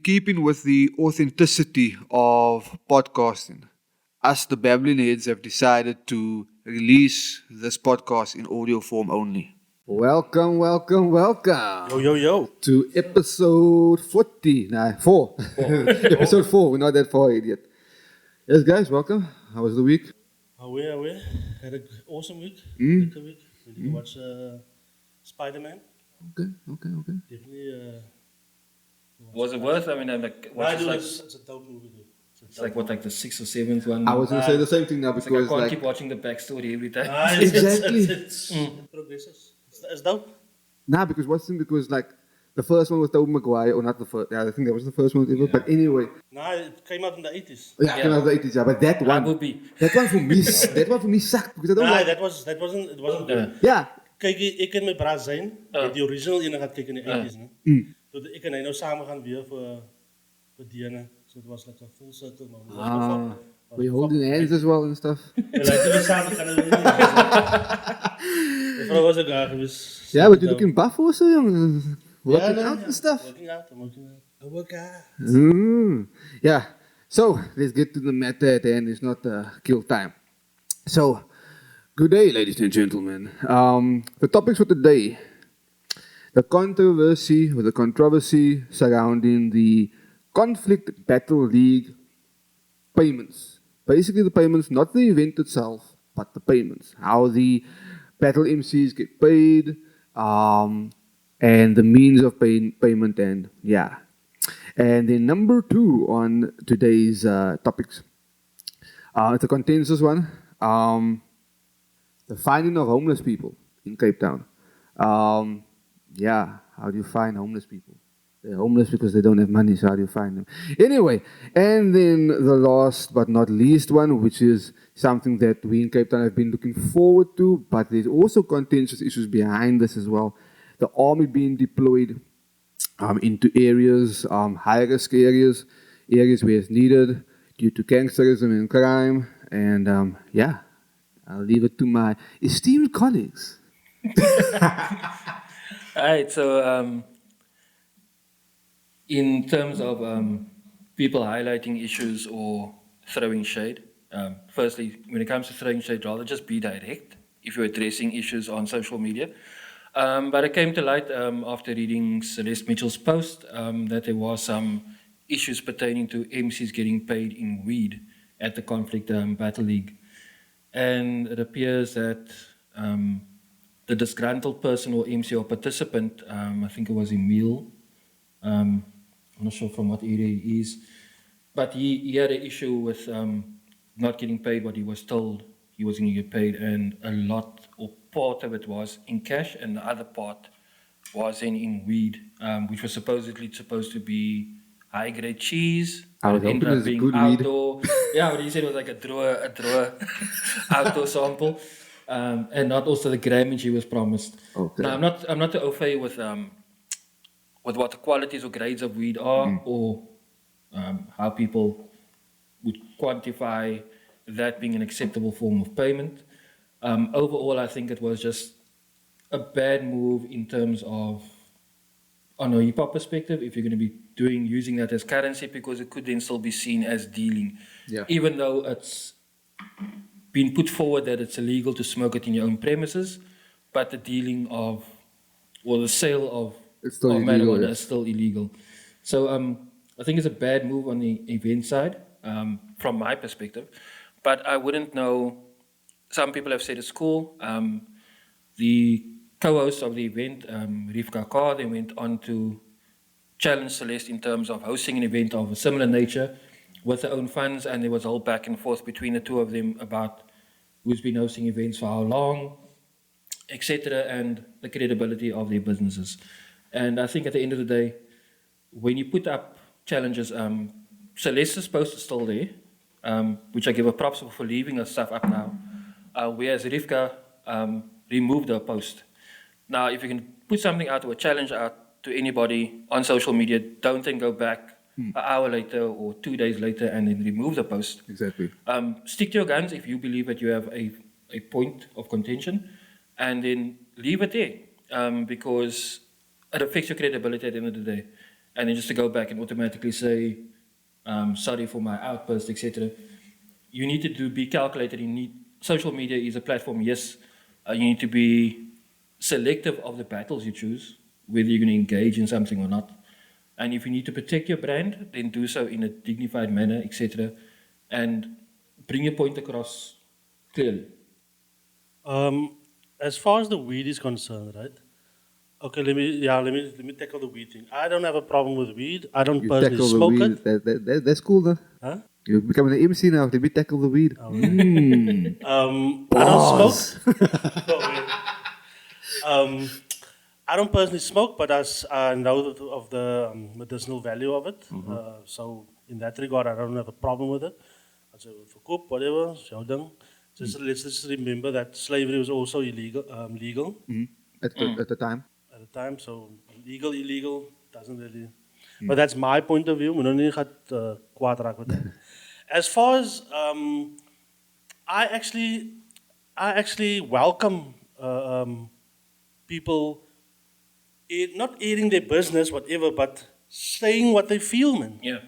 keeping with the authenticity of podcasting, us, the Babbling Heads, have decided to release this podcast in audio form only. Welcome Yo, yo, yo. to episode 40. Nah, 4. Episode 4. We're not that far yet. Yes, guys, welcome. How was the week? Away. Had an awesome week. Mm. Good week. We did watch Spider-Man. Okay. Definitely. Was it worth? I mean, I'm like, Why what's do like, it's a dope movie, dude. it's like what, like the sixth or seventh one? I was going to say the same thing now It's like I because, can't like, keep watching the backstory every time. Exactly. It progresses. It's dope. nah, because what's the thing? Because, like, the first one was Tobey Maguire, or not the first. Yeah, I think that was the first one ever. But anyway, Nah, it came out in the 80s. yeah, Yeah. came out of the 80s, yeah. But that one for me, that one for me sucked because I don't Nah, like. it wasn't good. Yeah. Kijk, ik en mijn braas zijn, die original in gaat kijken in de 80s. Toen ik en hij nou samen gaan weer voor Diana. So it was like a full circle moment. Ah, we holding hands as well and stuff. Like, toen we samen gaan doen. De vrouw was ook daar geweest. Yeah, but you're looking buff also, young. Working out and stuff. Working out. I work out. Yeah, so let's get to the matter at hand. It's not kill time. So, good day, ladies and gentlemen. The topics for today: the controversy or the controversy surrounding the Conflict Battle League payments. Basically, the payments, not the event itself, but the payments. How the battle MCs get paid, and the means of payment, and yeah. And then number 2 on today's topics. It's a consensus one. The finding of homeless people in Cape Town. Yeah, how do you find homeless people? They're homeless because they don't have money, so how do you find them? Anyway, and then the last but not least one, which is something that we in Cape Town have been looking forward to, but there's also contentious issues behind this as well. The army being deployed into areas, high-risk areas where it's needed due to gangsterism and crime. And yeah, I'll leave it to my esteemed colleagues. Alright, so in terms of people highlighting issues or throwing shade, firstly, when it comes to throwing shade, rather just be direct if you're addressing issues on social media. But it came to light after reading Celeste Mitchell's post that there was some issues pertaining to MCs getting paid in weed at the Conflict Battle League. And it appears that the disgruntled person or MC or participant, I think it was Emil, I'm not sure from what area he is, but he had an issue with not getting paid what he was told he was going to get paid, and a lot or part of it was in cash and the other part was in weed, which was supposed to be high-grade cheese. I was It ended hoping up it's being good outdoor. Yeah, what he said was like a drawer outdoor sample, and not also the grammage he was promised. Okay. Now, I'm not au fait with what the qualities or grades of weed are, or how people would quantify that being an acceptable form of payment. Overall, I think it was just a bad move in terms of, on a hip-hop perspective, if you're going to be using that as currency, because it could then still be seen as dealing. Yeah. Even though it's been put forward that it's illegal to smoke it in your own premises, but the dealing of, or the sale of It's still illegal, marijuana yes. is still illegal. So I think it's a bad move on the event side, from my perspective. But I wouldn't know. Some people have said it's cool. The co-host of the event, Rivka Kaur, they went on to challenge Celeste in terms of hosting an event of a similar nature with their own funds, and there was a whole back and forth between the two of them about who's been hosting events for how long, etc., and the credibility of their businesses. And I think at the end of the day, when you put up challenges, Celeste's post is still there, which I give her props for leaving her stuff up now, whereas Rivka removed her post. Now, if you can put something out or a challenge out to anybody on social media, don't then go back an hour later or 2 days later and then remove the post. Exactly. Stick to your guns if you believe that you have a point of contention, and then leave it there, because it affects your credibility at the end of the day. and then just to go back and automatically say, sorry for my outburst, etc. You need to be calculated. Social media is a platform. Yes, you need to be selective of the battles you choose, whether you're going to engage in something or not. And if you need to protect your brand, then do so in a dignified manner, etc. And bring your point across clearly. As far as the weed is concerned, right? Okay, let me tackle the weed thing. I don't have a problem with weed. I don't You personally tackle the smoke weed. it. That's cool, though. Huh? You're becoming an MC now. Let me tackle the weed. I don't smoke. No, wait. I don't personally smoke, but I know of the medicinal value of it. So in that regard, I don't have a problem with it. I say for coop, whatever, show them. Let's just remember that slavery was also legal At the time. at the time. So illegal doesn't really. But that's my point of view. We don't need to kwaad raak with that. As far as I actually welcome people not airing their business, whatever, but saying what they feel, man. Yeah.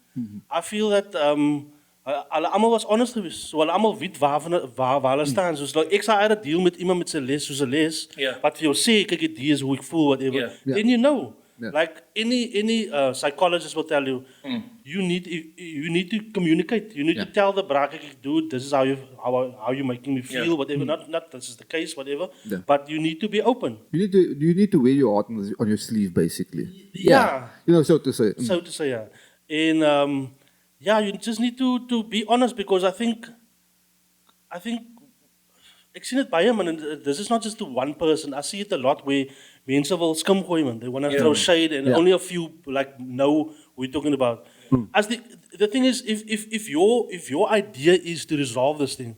I feel that hulle almal was honest geweest. So hulle almal weet waar hulle staan. Soos like, ek sal uit deal met iemand met sy les soos 'n les. Ja. Wat vir jou sê, kyk dit is hoe ek voel, whatever. Ja. Ja. Then you know. Ja. Like any psychologist will tell you, you need to communicate. You need to tell the braak, dude, this is how you making me feel, Yeah. whatever. Not this is the case, whatever. Yeah. But you need to be open. You need to wear your heart on your sleeve, basically. Yeah. You know, so to say. So to say, yeah. And yeah, you just need to be honest, because I think ek sien dit baie man, and this is not just to one person. I see it a lot where mense wil skim gooi man. They want to throw shade, and only a few like know who we're talking about. As the thing is, if your idea is to resolve this thing,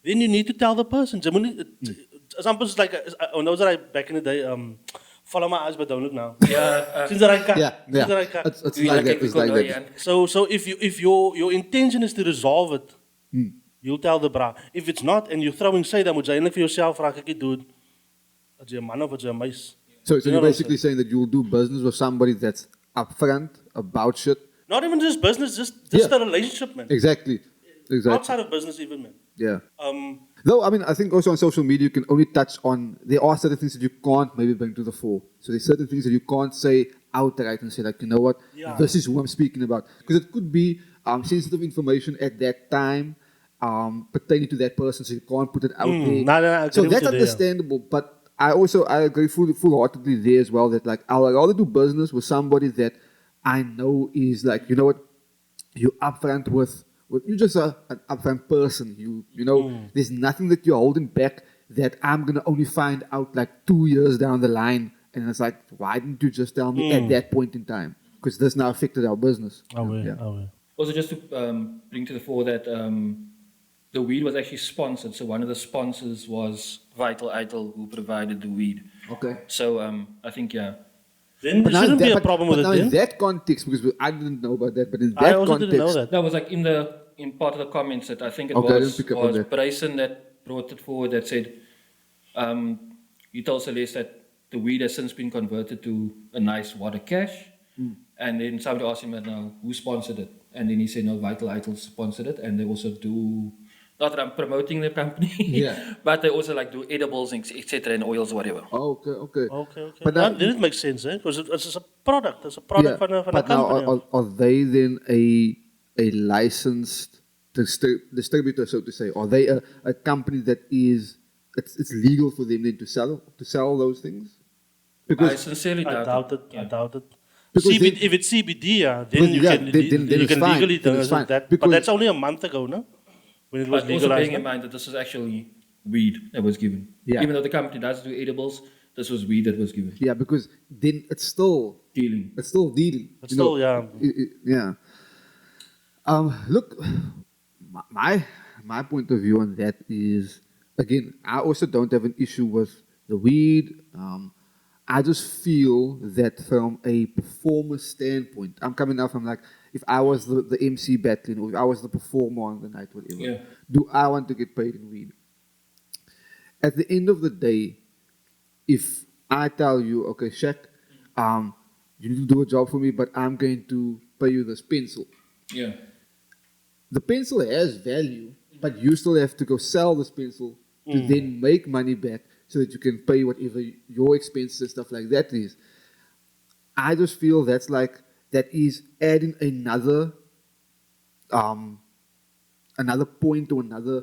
then you need to tell the person. Examples like those that I back in the day follow my eyes but don't look now. Yeah. Since that I can't. Yeah. Since that I can't. It's like that. It's like that. So if your intention is to resolve it, you'll tell the bra. If it's not and you're throwing shade, dan moet jy eintlik vir jouself vra, kyk dude, as jy 'n man of as jy 'n meis. So You know you're what I'm basically saying that you'll do business with somebody that's upfront about shit. Not even just business, just Yeah. a relationship, man. Exactly. Outside of business even, man. Yeah. Though, I mean, I think also on social media, you can only touch on, there are certain things that you can't maybe bring to the fore. So there's certain things that you can't say outright and say, like, you know what, Yeah. this is who I'm speaking about. Because it could be sensitive information at that time pertaining to that person, so you can't put it out there. No, I So agree with that's you there. understandable, but I agree full-heartedly there as well, that, like, I would rather do business with somebody that I know is, like, you know what, you're upfront with you're just an upfront person. You know, there's nothing that you're holding back that I'm gonna only find out like 2 years down the line. And it's like, why didn't you just tell me at that point in time? Because this now affected our business. Yeah. Also, just to bring to the fore that the weed was actually sponsored. So one of the sponsors was Vital Idol, who provided the weed. Okay. So I think, yeah. Then there shouldn't be a problem with but now it in then. that context, because I didn't know about that, but in that I also context, didn't know that. That was like in part of the comments that I think it Okay, I didn't pick up on was that. Bryson that brought it forward that said, he told Celeste that the weed has since been converted to a nice water cash. And then somebody asked him that now, who sponsored it? And then he said, no, Vital Idol sponsored it. And they also do, not that I'm promoting the company, Yeah. but they also like do edibles, etc., and oils, whatever. Okay. Okay. But Now, now- then it makes sense, eh? Because it's a product. It's a product Yeah, van a but now company. are they then a licensed distributor, so to say? Are they a company that is it's legal for them then to sell those things? I sincerely I doubt doubt it. it. I doubt it. Because CBD, if it's CBD, yeah, then Well, you yeah, can then you it's can fine. legally Then do it's fine. that. Because- But that's only a month ago, no? When it was But also legalized. bearing in no? mind that this is actually weed that was given. Yeah. Even though the company does do edibles, this was weed that was given. Yeah, because then it's still Dealing. dealing. It's you know. still, yeah. Yeah. Look, my point of view on that is, again, I also don't have an issue with the weed. I just feel that from a performer standpoint, I'm coming out from like, if I was the MC battling, or if I was the performer on the night, whatever, Yeah. do I want to get paid in weed? At the end of the day, if I tell you, okay, Shaq, you need to do a job for me, but I'm going to pay you this pencil. Yeah. The pencil has value, but you still have to go sell this pencil to then make money back so that you can pay whatever your expenses and stuff like that is. I just feel that is adding another point or another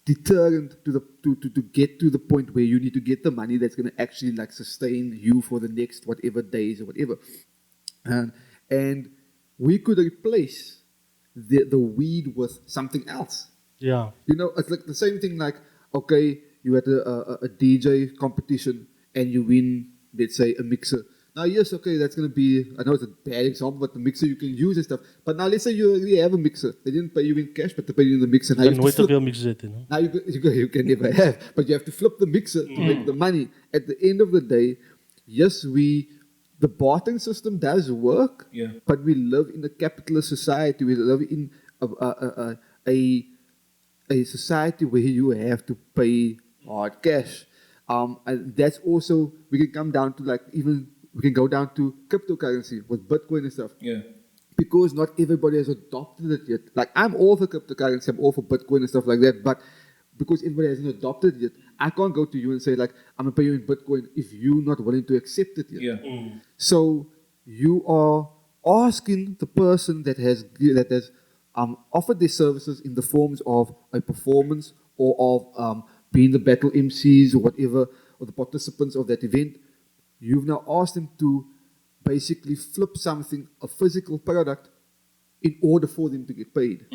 deterrent to get to the point where you need to get the money that's going to actually like sustain you for the next whatever days or whatever. And we could replace the weed with something else. Yeah. You know, it's like the same thing like, okay, you had a DJ competition and you win, let's say, a mixer. Now, yes, okay, that's going to be, I know it's a bad example, but the mixer you can use and stuff. But now let's say you already have a mixer. They didn't pay you in cash, but they pay you in the mixer. Now Dan you have nooit to te flip, veel mix zit, now you can never have, but you have to flip the mixer to make the money. At the end of the day, yes, the bartering system does work, Yeah. but we live in a capitalist society. We live in a society where you have to pay hard cash. And that's also, we can come down to like even, we can go down to cryptocurrency with Bitcoin and stuff. Yeah. Because not everybody has adopted it yet. Like I'm all for cryptocurrency, I'm all for Bitcoin and stuff like that, but because everybody hasn't adopted it yet, I can't go to you and say like, I'm gonna pay you in Bitcoin if you're not willing to accept it yet. Yeah. So you are asking the person that has offered their services in the forms of a performance or of being the battle MCs or whatever, or the participants of that event. You've now asked them to basically flip something, a physical product, in order for them to get paid.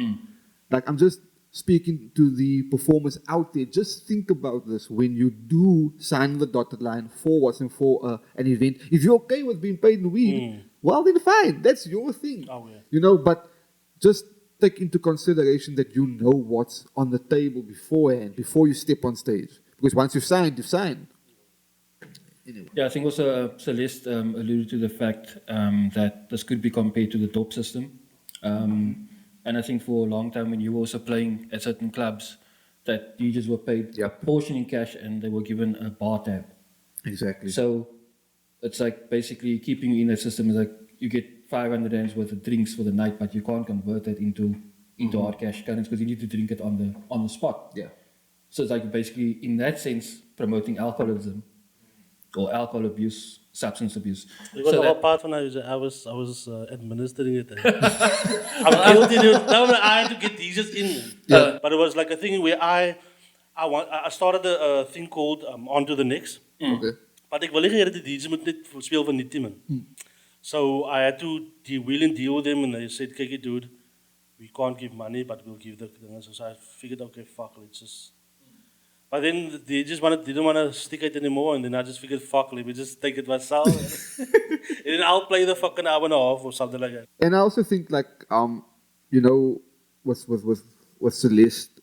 Like I'm just speaking to the performers out there. Just think about this when you do sign the dotted line for what's and for an event. If you're okay with being paid in weed, well then fine, that's your thing. Oh, yeah. You know, but just take into consideration that you know what's on the table beforehand, before you step on stage. Because once you've signed, you've signed. Anyway. Yeah, I think also Celeste alluded to the fact that this could be compared to the top system. And I think for a long time when you were also playing at certain clubs, that DJs were paid a portion in cash and they were given a bar tab. Exactly. So it's like basically keeping you in that system is like you get 500 rands worth of drinks for the night, but you can't convert that into hard cash currency because you need to drink it on the spot. Yeah. So it's like basically in that sense promoting alcoholism or alcohol abuse, substance abuse. It was So all that- part when I was administering it. I'm guilty, dude. No, but I had to get DJs in. But it was like a thing where I started a thing called On to the Next. Okay. But ek wil nie hê dat die DJs moet net speel van die team. So I had to wheel and deal with them and they said, "Kyk, dude, we can't give money, but we'll give the things." So I figured, okay, fuck, let's just. But then they just didn't want to stick it anymore, and then I just figured, fuck, let me just take it myself. And then I'll play the fucking hour and a half or something like that. And I also think like you know, with Celeste,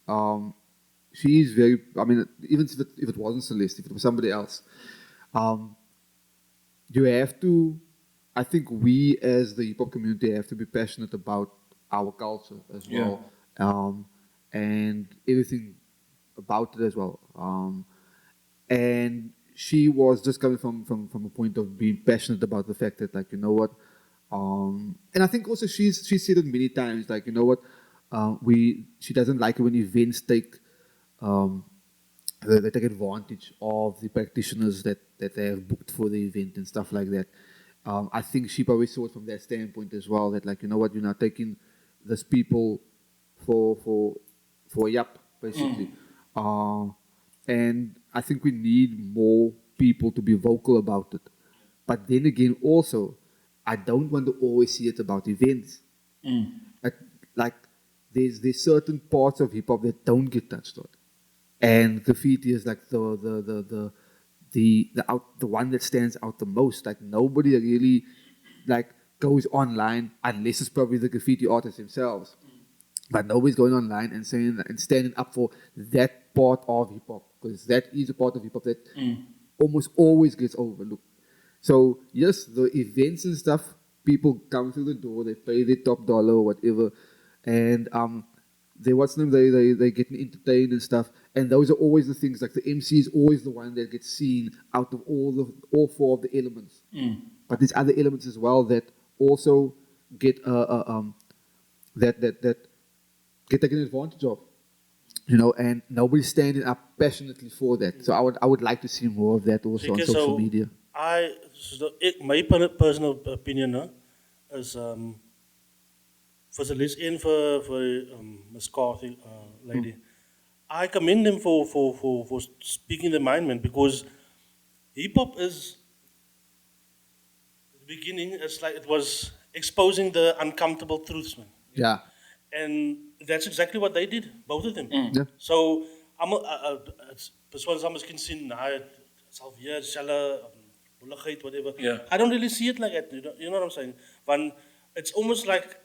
she's very, I mean, even if it wasn't Celeste, if it was somebody else, you have to, I think we as the hip hop community have to be passionate about our culture as well, and everything about it as well. And she was just coming from a point of being passionate about the fact that, like, you know what, and I think also she's said it many times, like, you know what, she doesn't like it when events take they take advantage of the practitioners that they have booked for the event and stuff like that. I think she probably saw it from that standpoint as well, that, like, you know what, you're not taking these people for a yup, basically. And I think we need more people to be vocal about it. But then again, also, I don't want to always see it about events. Like there's certain parts of hip hop that don't get touched on, and graffiti is like the one that stands out the most. Like nobody really like goes online unless it's probably the graffiti artists themselves. But nobody's going online and saying and standing up for that part of hip hop, because that is a part of hip hop that almost always gets overlooked. So yes, the events and stuff, people come through the door, they pay their top dollar or whatever, and they getting entertained and stuff. And those are always the things, like the MC is always the one that gets seen out of all four of the elements. but there's other elements as well that also get that get taken advantage of, and nobody's standing up passionately for that. So I would like to see more of that also on Zeker, social media. My personal opinion is for the list in for Miss Carthy lady. I commend them for speaking their mind, man, because hip hop is the beginning. It's like it was exposing the uncomfortable truths, man. Yeah. And that's exactly what they did, both of them. Yeah. So persoon sal miskien sien, sal weer dieselfde bulligheid, whatever. Yeah. I don't really see it like that. You know what I'm saying? When it's almost like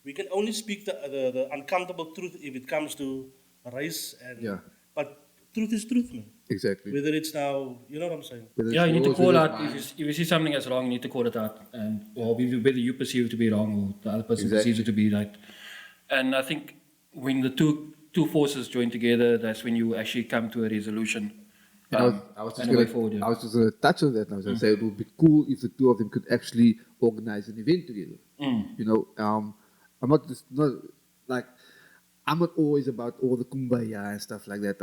we can only speak the uncomfortable truth if it comes to race and Yeah. but truth is truth, man. Exactly. Whether it's now, you know what I'm saying? Whether Yeah, it's you need to yours, call whether out it's if you see something that's wrong. You need to call it out, and whether you perceive it to be wrong or the other person Exactly. perceives it to be right. And I think when the two forces join together, that's when you actually come to a resolution. I was just and a way gonna, forward. Yeah. I was just going to touch on that. And I was going to say it would be cool if the two of them could actually organize an event together. I'm not like I'm not always about all the kumbaya and stuff like that.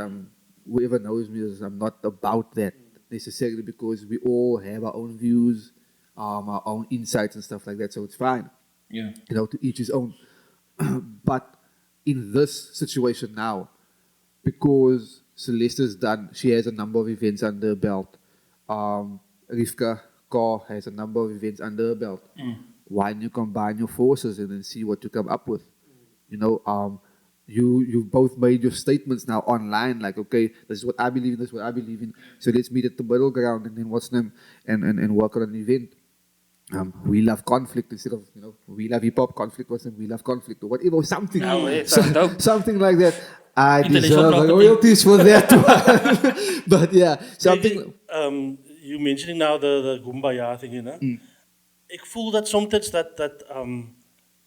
Whoever knows me is I'm not about that necessarily, because we all have our own views, our own insights and stuff like that. So it's fine, Yeah. to each his own. But in this situation now, because Celeste's done, she has a number of events under her belt. Rivka Kaur has a number of events under her belt. Why don't you combine your forces and then see what you come up with? You both made your statements now online, like, okay, this is what I believe in, this is what I believe in. So let's meet at the middle ground and then what's them and work on an event. We love conflict instead of, we love hip hop, conflict was we love conflict or whatever, something. Oh, yeah, sounds dope. Something like that. I Intellectual deserve property. royalties for that one. But yeah, something. You mentioning now the Gumbaya thing, Ik voel that sometimes that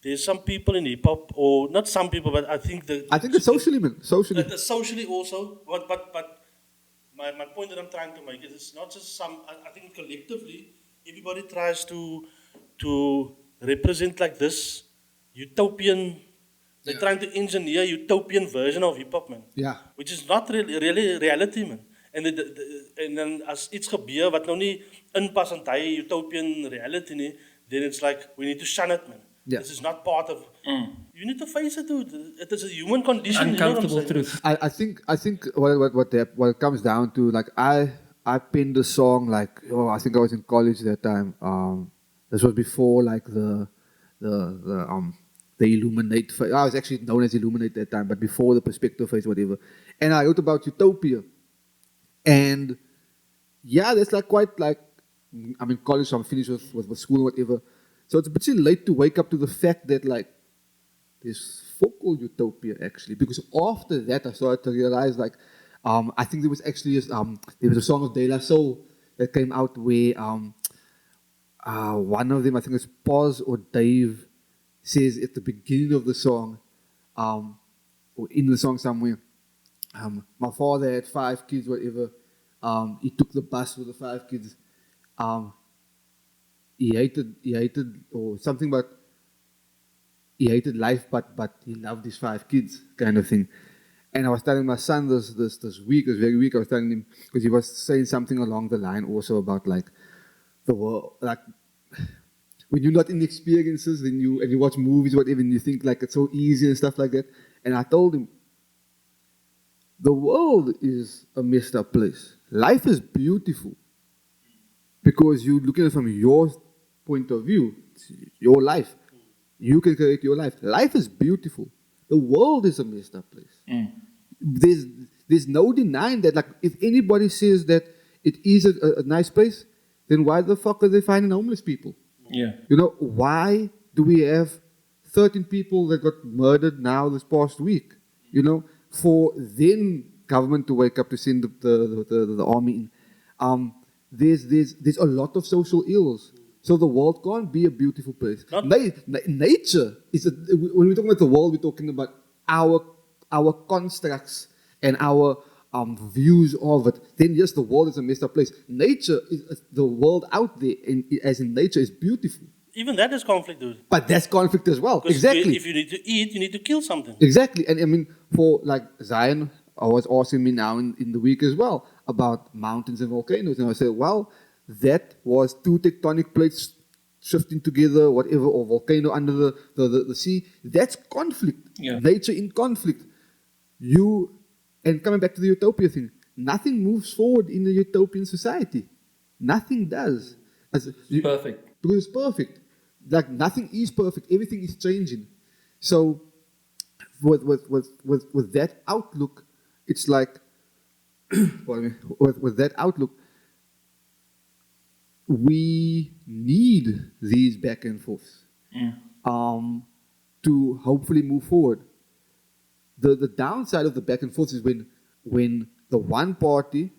there's some people in hip hop, or not some people, but I think it's socially, man. Socially. Socially also, but my point that I'm trying to make is it's not just some. I think collectively, everybody tries to represent like this utopian. They're trying to engineer utopian version of hip hop, man. Yeah. Which is not really reality, man. En dan as iets gebeur wat nou nie inpas in daai utopian reality nie, then it's like we need to shun it, man. Yeah. This is not part of. You need to face it, dude. It is a human condition. Uncomfortable you know what I'm saying? truth. I think what it comes down to, like, I penned a song, like, I think I was in college that time. This was before like the Illuminate phase. I was actually known as Illuminate that time, but before the Perspective phase, whatever. And I wrote about utopia. And yeah, that's like quite like, I'm in college, so I'm finished with school and whatever. So it's a bit late to wake up to the fact that, like, there's folk called utopia actually. Because after that, I started to realize, like, I think there was actually there was a song of De La Soul that came out where one of them, I think it's Paz or Dave, says at the beginning of the song, or in the song somewhere, my father had 5 kids, whatever. He took the bus with the 5 kids. He hated, or something, but he hated life, but he loved his 5 kids, kind of thing. And I was telling my son this week, it was very weak, I was telling him, because he was saying something along the line also about, like, the world, like, when you're not in experiences, and you watch movies, whatever, and you think, like, it's so easy and stuff like that. And I told him, the world is a messed up place. Life is beautiful. Because you're looking at it from your point of view. It's your life. You can create your life. Life is beautiful. The world is a messed up place. There's no denying that. Like, if anybody says that it is a nice place, then why the fuck are they finding homeless people? Yeah. Why do we have 13 people that got murdered now this past week? For then government to wake up to send the army in. There's a lot of social ills. So the world can't be a beautiful place. Nature is when we're talking about the world, we're talking about our constructs and our views of it, then yes, the world is a messed up place. Nature, the world out there, as in nature, is beautiful. Even that is conflict, dude. But that's conflict as well. Because Exactly. if you need to eat, you need to kill something. Exactly. And I mean, for like Zion was asking me now in the week as well about mountains and volcanoes. And I said, well, that was two tectonic plates shifting together, whatever, or volcano under the sea. That's conflict. Yeah. Nature in conflict. And coming back to the utopia thing, nothing moves forward in a utopian society. Nothing does. Perfect. Because it's perfect. Like nothing is perfect. Everything is changing. So with that outlook, it's like with that outlook, we need these back and forths to hopefully move forward. The downside of the back and forth is when the one party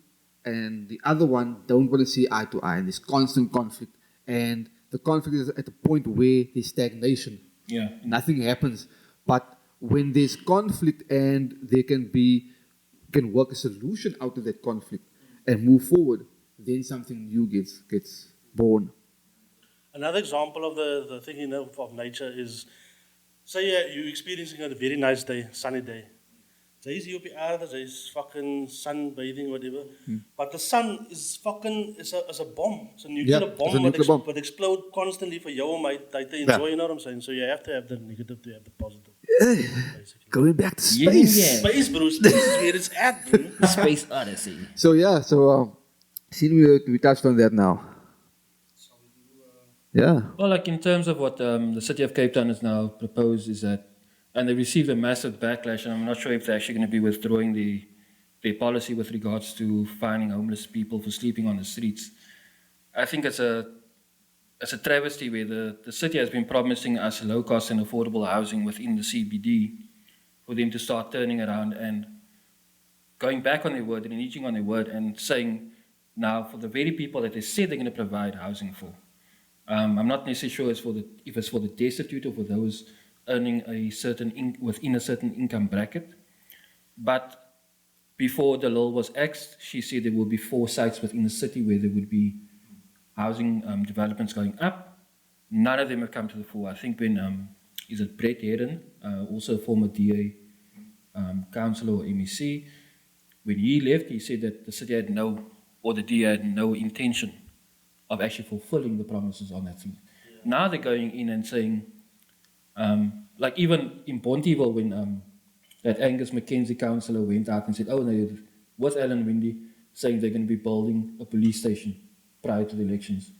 and the other one don't want to see eye to eye, and there's constant conflict, and the conflict is at the point where there's stagnation. Yeah. Nothing happens. But when there's conflict and there can work a solution out of that conflict and move forward, then something new gets born. Another example of the thing of nature is, say you're experiencing a very nice day, sunny day. Jy's hier op die aarde, jy's fucking sunbathing, whatever. But the sun is fucking, is a bomb. It's a nuclear Yeah, bomb, it's a nuclear bomb. that explode constantly for you and my to enjoy, you know what I'm saying? So you have to have the negative to have the positive, basically. Going back to Yeah, space. yeah. Space, bro, space is where it's at, bro. Space Odyssey. So seeing we touched on that now. Yeah. Well, like in terms of what the city of Cape Town has now proposed is that, and they received a massive backlash, and I'm not sure if they're actually going to be withdrawing their policy with regards to fining homeless people for sleeping on the streets. I think it's a travesty where the city has been promising us low-cost and affordable housing within the CBD for them to start turning around and going back on their word and reneging on their word and saying now for the very people that they said they're going to provide housing for. I'm not necessarily sure if it's for the destitute or for those earning a certain within a certain income bracket. But before the law was axed, she said there will be 4 sites within the city where there would be housing developments going up. None of them have come to the fore. I think when is it Brett Herron, also a former DA councillor or MEC, when he left, he said that the city had the DA had no intention of actually fulfilling the promises on that thing. Yeah. Now they're going in and saying, like even in Bonteville, when that Angus Mackenzie councillor went out and said, oh no, was Alan Windy saying they're going to be building a police station prior to the elections.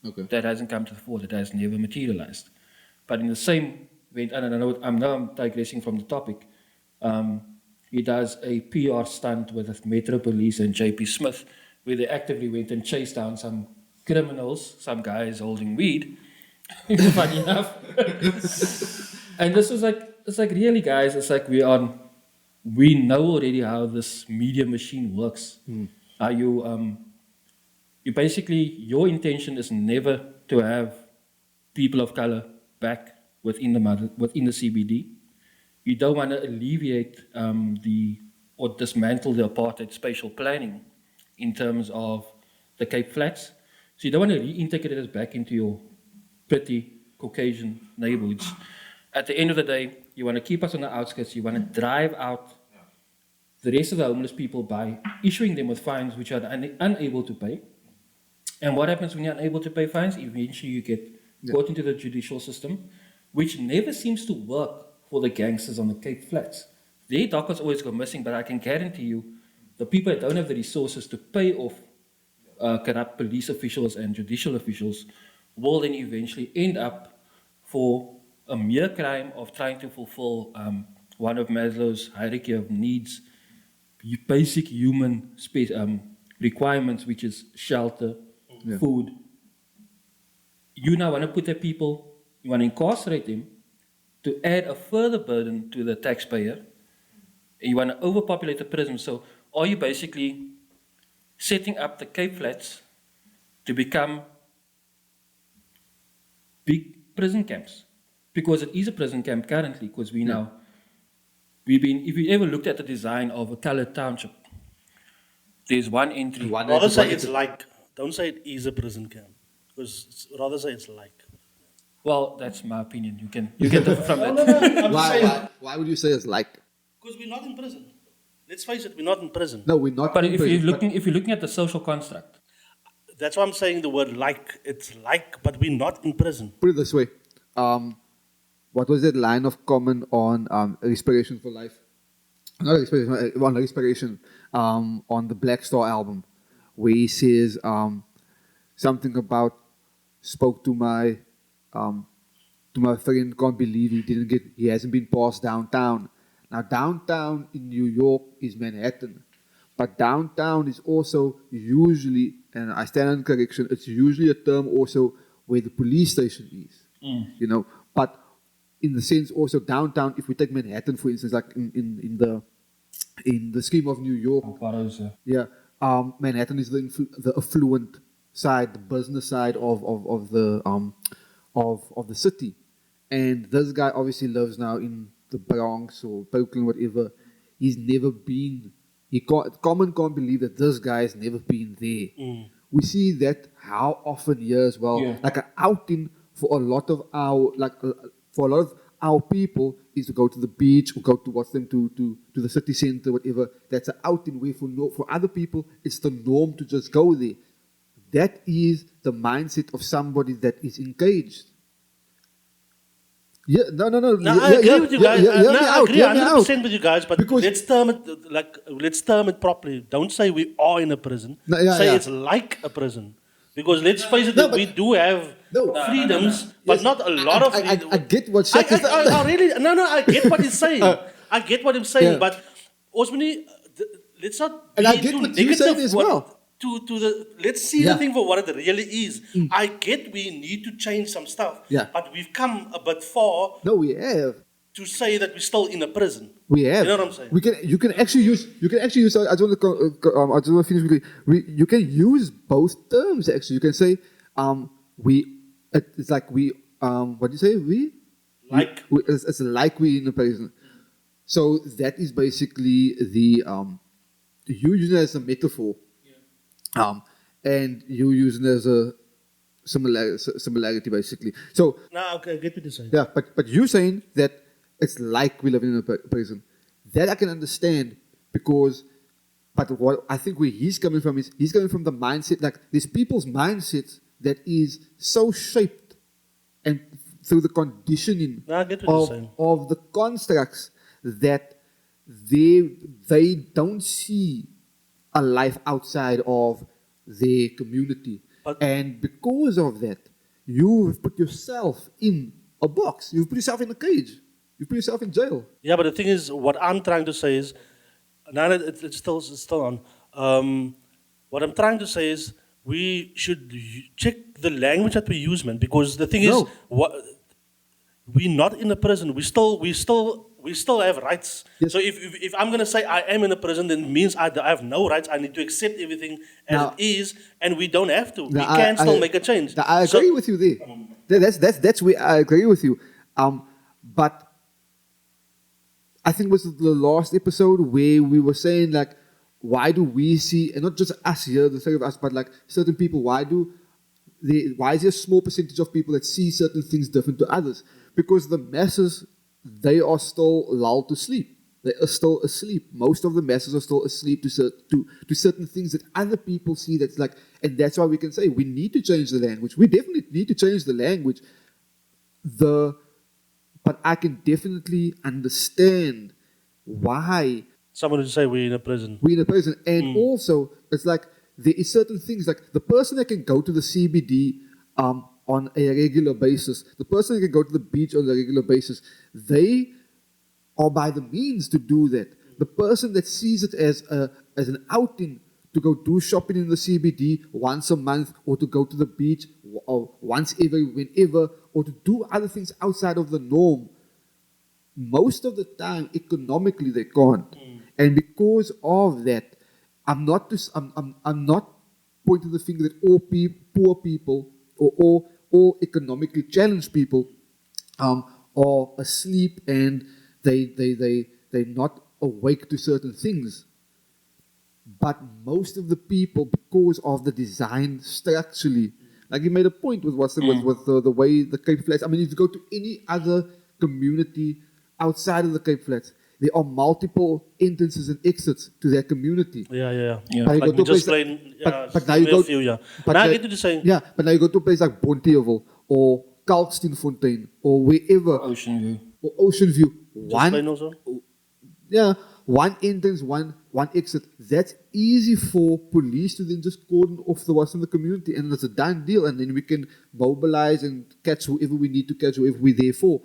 Okay. That hasn't come to the fore, that has never materialized. But in the same vein, and I know I'm digressing from the topic, he does a PR stunt with Metro Police and JP Smith, where they actively went and chased down some criminals, some guys holding weed, funny enough. And this was like, it's like, really guys, it's like we know already how this media machine works. How you basically, your intention is never to have people of color back within the CBD. You don't want to alleviate or dismantle the apartheid spatial planning in terms of the Cape Flats. So you don't want to reintegrate us back into your pretty Caucasian neighborhoods. At the end of the day, you want to keep us on the outskirts. You want to drive out the rest of the homeless people by issuing them with fines which are unable to pay. And what happens when you're unable to pay fines? Eventually you get caught into the judicial system, which never seems to work for the gangsters on the Cape Flats. Their dockets always go missing, but I can guarantee you the people that don't have the resources to pay off corrupt police officials and judicial officials will then eventually end up for a mere crime of trying to fulfill one of Maslow's hierarchy of needs, basic human requirements, which is shelter, food. You now want to put the people, you want to incarcerate them to add a further burden to the taxpayer. You want to overpopulate the prison. So are you basically setting up the Cape Flats to become big prison camps? Because it is a prison camp currently, because if you ever looked at the design of a colored township, There's one entry. One Rather entry, say one it's entry. like. Don't say it is a prison camp. Because rather say it's like. Well, that's my opinion. You can differ from No, that. no, no. I'm Why, saying. why would you say it's like? Because we're not in prison. Let's face it, we're not in prison. No, we're not. But in if prison, you're looking at the social construct, That's why I'm saying the word like. It's like, but we're not in prison. put it this way. What was that line of comment on Respiration for Life? Not Respiration, on Respiration on the Black Star album, where he says something about spoke to my friend, can't believe he hasn't been passed downtown. Now downtown in New York is Manhattan, but downtown is also usually, and I stand on correction, it's usually a term also where the police station is. You know, but in the sense also downtown, if we take Manhattan for instance, like in the scheme of New York, yeah, Manhattan is the affluent side, the business side of the city, and this guy obviously lives now in the Bronx or Brooklyn, whatever. He's never been. Common can't believe that this guy has never been there. We see that how often here as well, Yeah. like an outing for a lot of our people is to go to the beach or go to watch them to the city center, whatever. That's an outing way for other people. It's the norm to just go there. That is the mindset of somebody that is engaged. Yeah, no. No, I agree with you guys. I agree hear me out. 100% with you guys. But Because- let's term it properly. Don't say we are in a prison. No, yeah, say yeah. it's like a prison. Because let's face it, No, that but- we do have No. freedoms, but Yes, not a lot of. I get what Shaq is. I really I get what he's saying. I get what he's saying, Yeah. but Osmani, let's not. And be I get too what you're saying negative as well. Let's see Yeah. the thing for what it really is. I get we need to change some stuff, Yeah. but we've come a bit far No, we have. to say that we're still in a prison. We have. You know what I'm saying? You can actually use. I just want to finish quickly. You can use both terms. Actually, you can say It's like what do you say? Like. It's like we in a prison. So that is basically the you using it as a metaphor, and you using it as a similarity basically. So No, okay, I get what you're saying. yeah, but you saying that it's like we live in a prison, that I can understand because, but what I think where he's coming from is he's coming from the mindset, like these people's mindsets that is so shaped and through the conditioning No, I get what you're saying. of the constructs that they don't see a life outside of their community. But- And because of that, you've put yourself in a box. You've put yourself in a cage. You've put yourself in jail. Yeah, but the thing is, what I'm trying to say is, now that it's still on. What I'm trying to say is, we should check the language that we use, man. Because the thing is, No. we're not in a prison. We still have rights. Yes. So if I'm gonna say I am in a prison, then it means I have no rights. I need to accept everything as Now- it is, and we don't have to. We Now, can still make a change. I So- agree with you there. That's where I agree with you. But I think it was the last episode where we were saying like, why do we see, and not just us here, the three of us, but like certain people, why is there a small percentage of people that see certain things different to others? Because the masses, they are still lulled to sleep. They are still asleep. Most of the masses are still asleep to certain things that other people see. That's like, and that's why we can say we need to change the language. We definitely need to change the language. But I can definitely understand why Someone would say we're in a prison. we're in a prison. And also, it's like there is certain things like the person that can go to the CBD on a regular basis, the person that can go to the beach on a regular basis, they are by the means to do that. The person that sees it as an outing to go do shopping in the CBD once a month, or to go to the beach or once ever, whenever, or to do other things outside of the norm, most of the time economically they can't. And because of that, I'm not pointing the finger that all poor people or all economically challenged people are asleep and they're not awake to certain things. But most of the people, because of the design structurally, like you made a point with the way the Cape Flats. I mean, if you go to any other community outside of the Cape Flats, there are multiple entrances and exits to their community. Yeah. Yeah. But you Like go to we a just place like- plain, yeah, but now you go, a few, yeah. but Now I now- get to the saying, yeah, but now you go to a place like Bonteheuwel or Kalksteenfontein or wherever, Ocean View. or Ocean View. just plain also. Yeah, one entrance, one exit. That's easy for police to then just cordon off the rest of the community, and it's a done deal. And then we can mobilize and catch whoever we need to catch, whoever we're there for.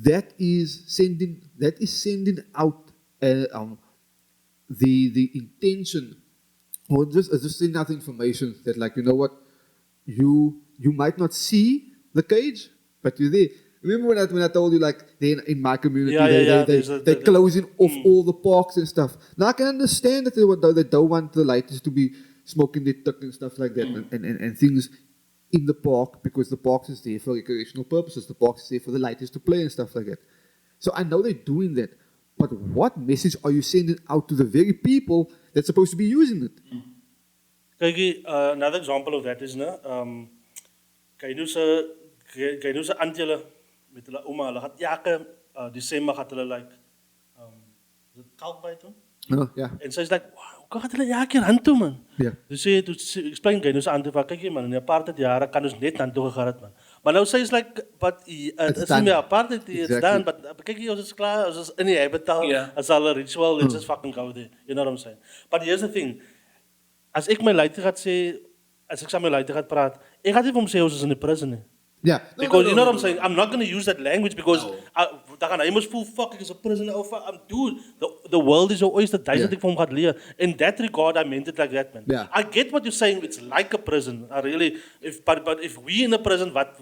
That is sending out the intention, or just sending out information that, like, you know what, you might not see the cage, but you're there. Remember when I told you, like, in my community, Yeah, they're closing off all the parks and stuff. Now I can understand that they don't want the lighters to be smoking their tuck and stuff like that, and things in the park, because the park is there for recreational purposes. The park is there for the lighters to play and stuff like that. So I know they're doing that, but what message are you sending out to the very people that's supposed to be using it? Kyk, another example of that is, kijk nou se auntie hulle met hulle ouma, hulle gaan elke December gaan hulle like, is het kalkbij toe? Oh, yeah. En sy is like, wow, hoe gaan hulle elke keer hand toe, man? Ja. Dus ek explain kijk nou se auntie van, kyk hier, man, in die apartheid jare kan ons net hand toe gegaan het, man. Maar nou sy is like, but it's done. nie meer apartheid, it's Exactly. done, but kyk hier, ons is klaar, ons is in die habitat, Yeah. as al 'n ritual, let's just fucking go there, you know what I'm saying? But here's the thing, as ek my leiter gaat sê, as ek saam met my leiter gaat praat, ek gaan nie vir hom sê ons is in die prison nie. Yeah. Because you know what I'm saying? I'm not going to use that language because dan gaan hy mos voel, fuck, ek is 'n prisoner, oh fuck, dude, the world is your oyster, daai is wat ek vir hom gaan leer. In that regard, I meant it like that, man. Yeah. I get what you're saying, it's like a prison. I really, but if we in a prison, wat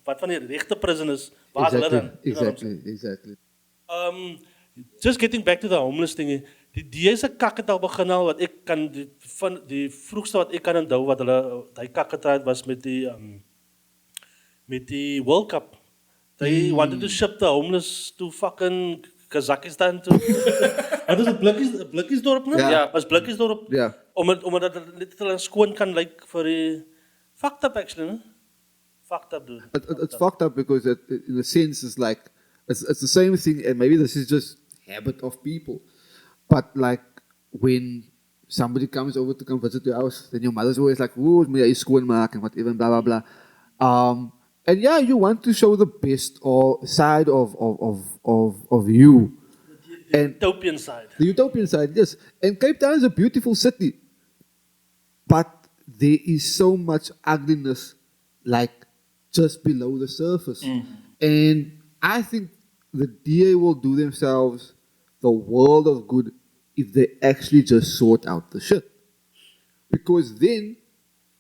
van die regte prison is, waar is hulle dan? You know what I'm saying? Exactly. Just getting back to the homeless thing, die is 'n kak het al begin al, wat ek kan, van die vroegste wat ek kan onthou, wat hulle, die kak getraai was met die World Cup. They wanted to ship the homeless to fucking Kazakhstan toe. Wat is het, Blikkiesdorp nou? Ja. Ja, was Blikkiesdorp. Ja. Omdat het net hulle skoon kan lyk vir die, fucked up actually, ne? Fucked up, dude. It's fucked up because in a sense it's like it's the same thing, and maybe this is just habit of people. But like when somebody comes over to come visit your house, then your mother's always like, "Ooh, moet jy skoon maak," and whatever, and blah blah blah. And yeah, you want to show the best or side of you. And Utopian side. the utopian side, yes. And Cape Town is a beautiful city. But there is so much ugliness, like, just below the surface. And I think the DA will do themselves the world of good if they actually just sort out the shit. Because then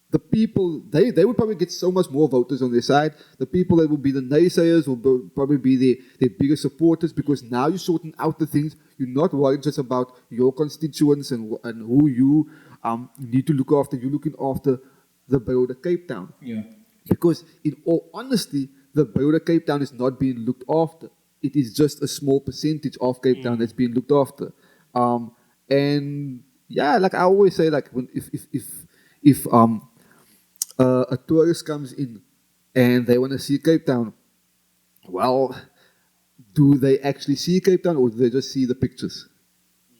the people, they would probably get so much more voters on their side. The people that will be the naysayers will probably be their biggest supporters, because now you're sorting out the things. You're not worried just about your constituents and who you need to look after. You're looking after the broader Cape Town. Yeah. Because in all honesty, the broader Cape Town is not being looked after. It is just a small percentage of Cape Town that's being looked after. And yeah, like I always say, like when if a tourist comes in and they want to see Cape Town, well, do they actually see Cape Town, or do they just see the pictures?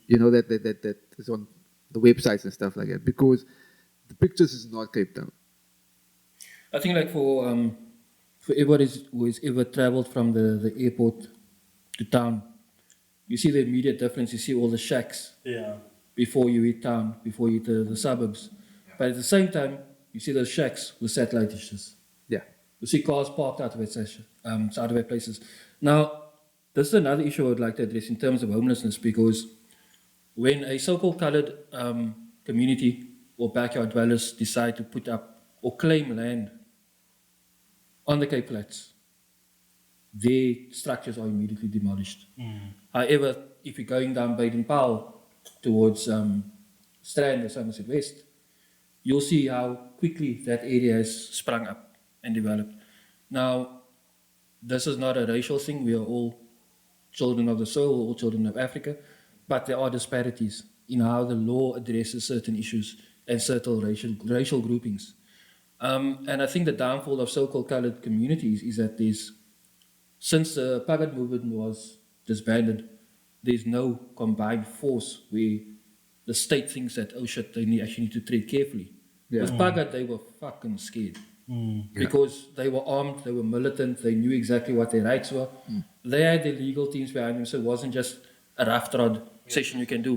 You know, that is on the websites and stuff like that, because the pictures is not Cape Town. I think like for everybody who has ever traveled from the airport to town, you see the immediate difference. You see all the shacks Yeah. before you hit town, before you hit the suburbs. But at the same time, you see those shacks with satellite dishes. Yeah. You see cars parked out of their places. Now, this is another issue I would like to address in terms of homelessness, because when a so-called colored community or backyard dwellers decide to put up or claim land on the Cape Flats, their structures are immediately demolished. However, if you're going down Baden-Powell towards Strand or Somerset West, you'll see how quickly that area has sprung up and developed. Now, this is not a racial thing. We are all children of the soil, all children of Africa, but there are disparities in how the law addresses certain issues and certain racial groupings. And I think the downfall of so-called colored communities is that since the Pagat movement was disbanded, there's no combined force where the state thinks that, oh shit, they actually need to tread carefully. With Pagat, they were fucking scared. Because they were armed, they were militant, they knew exactly what their rights were. They had their legal teams behind them, so it wasn't just a rough trod session you can do.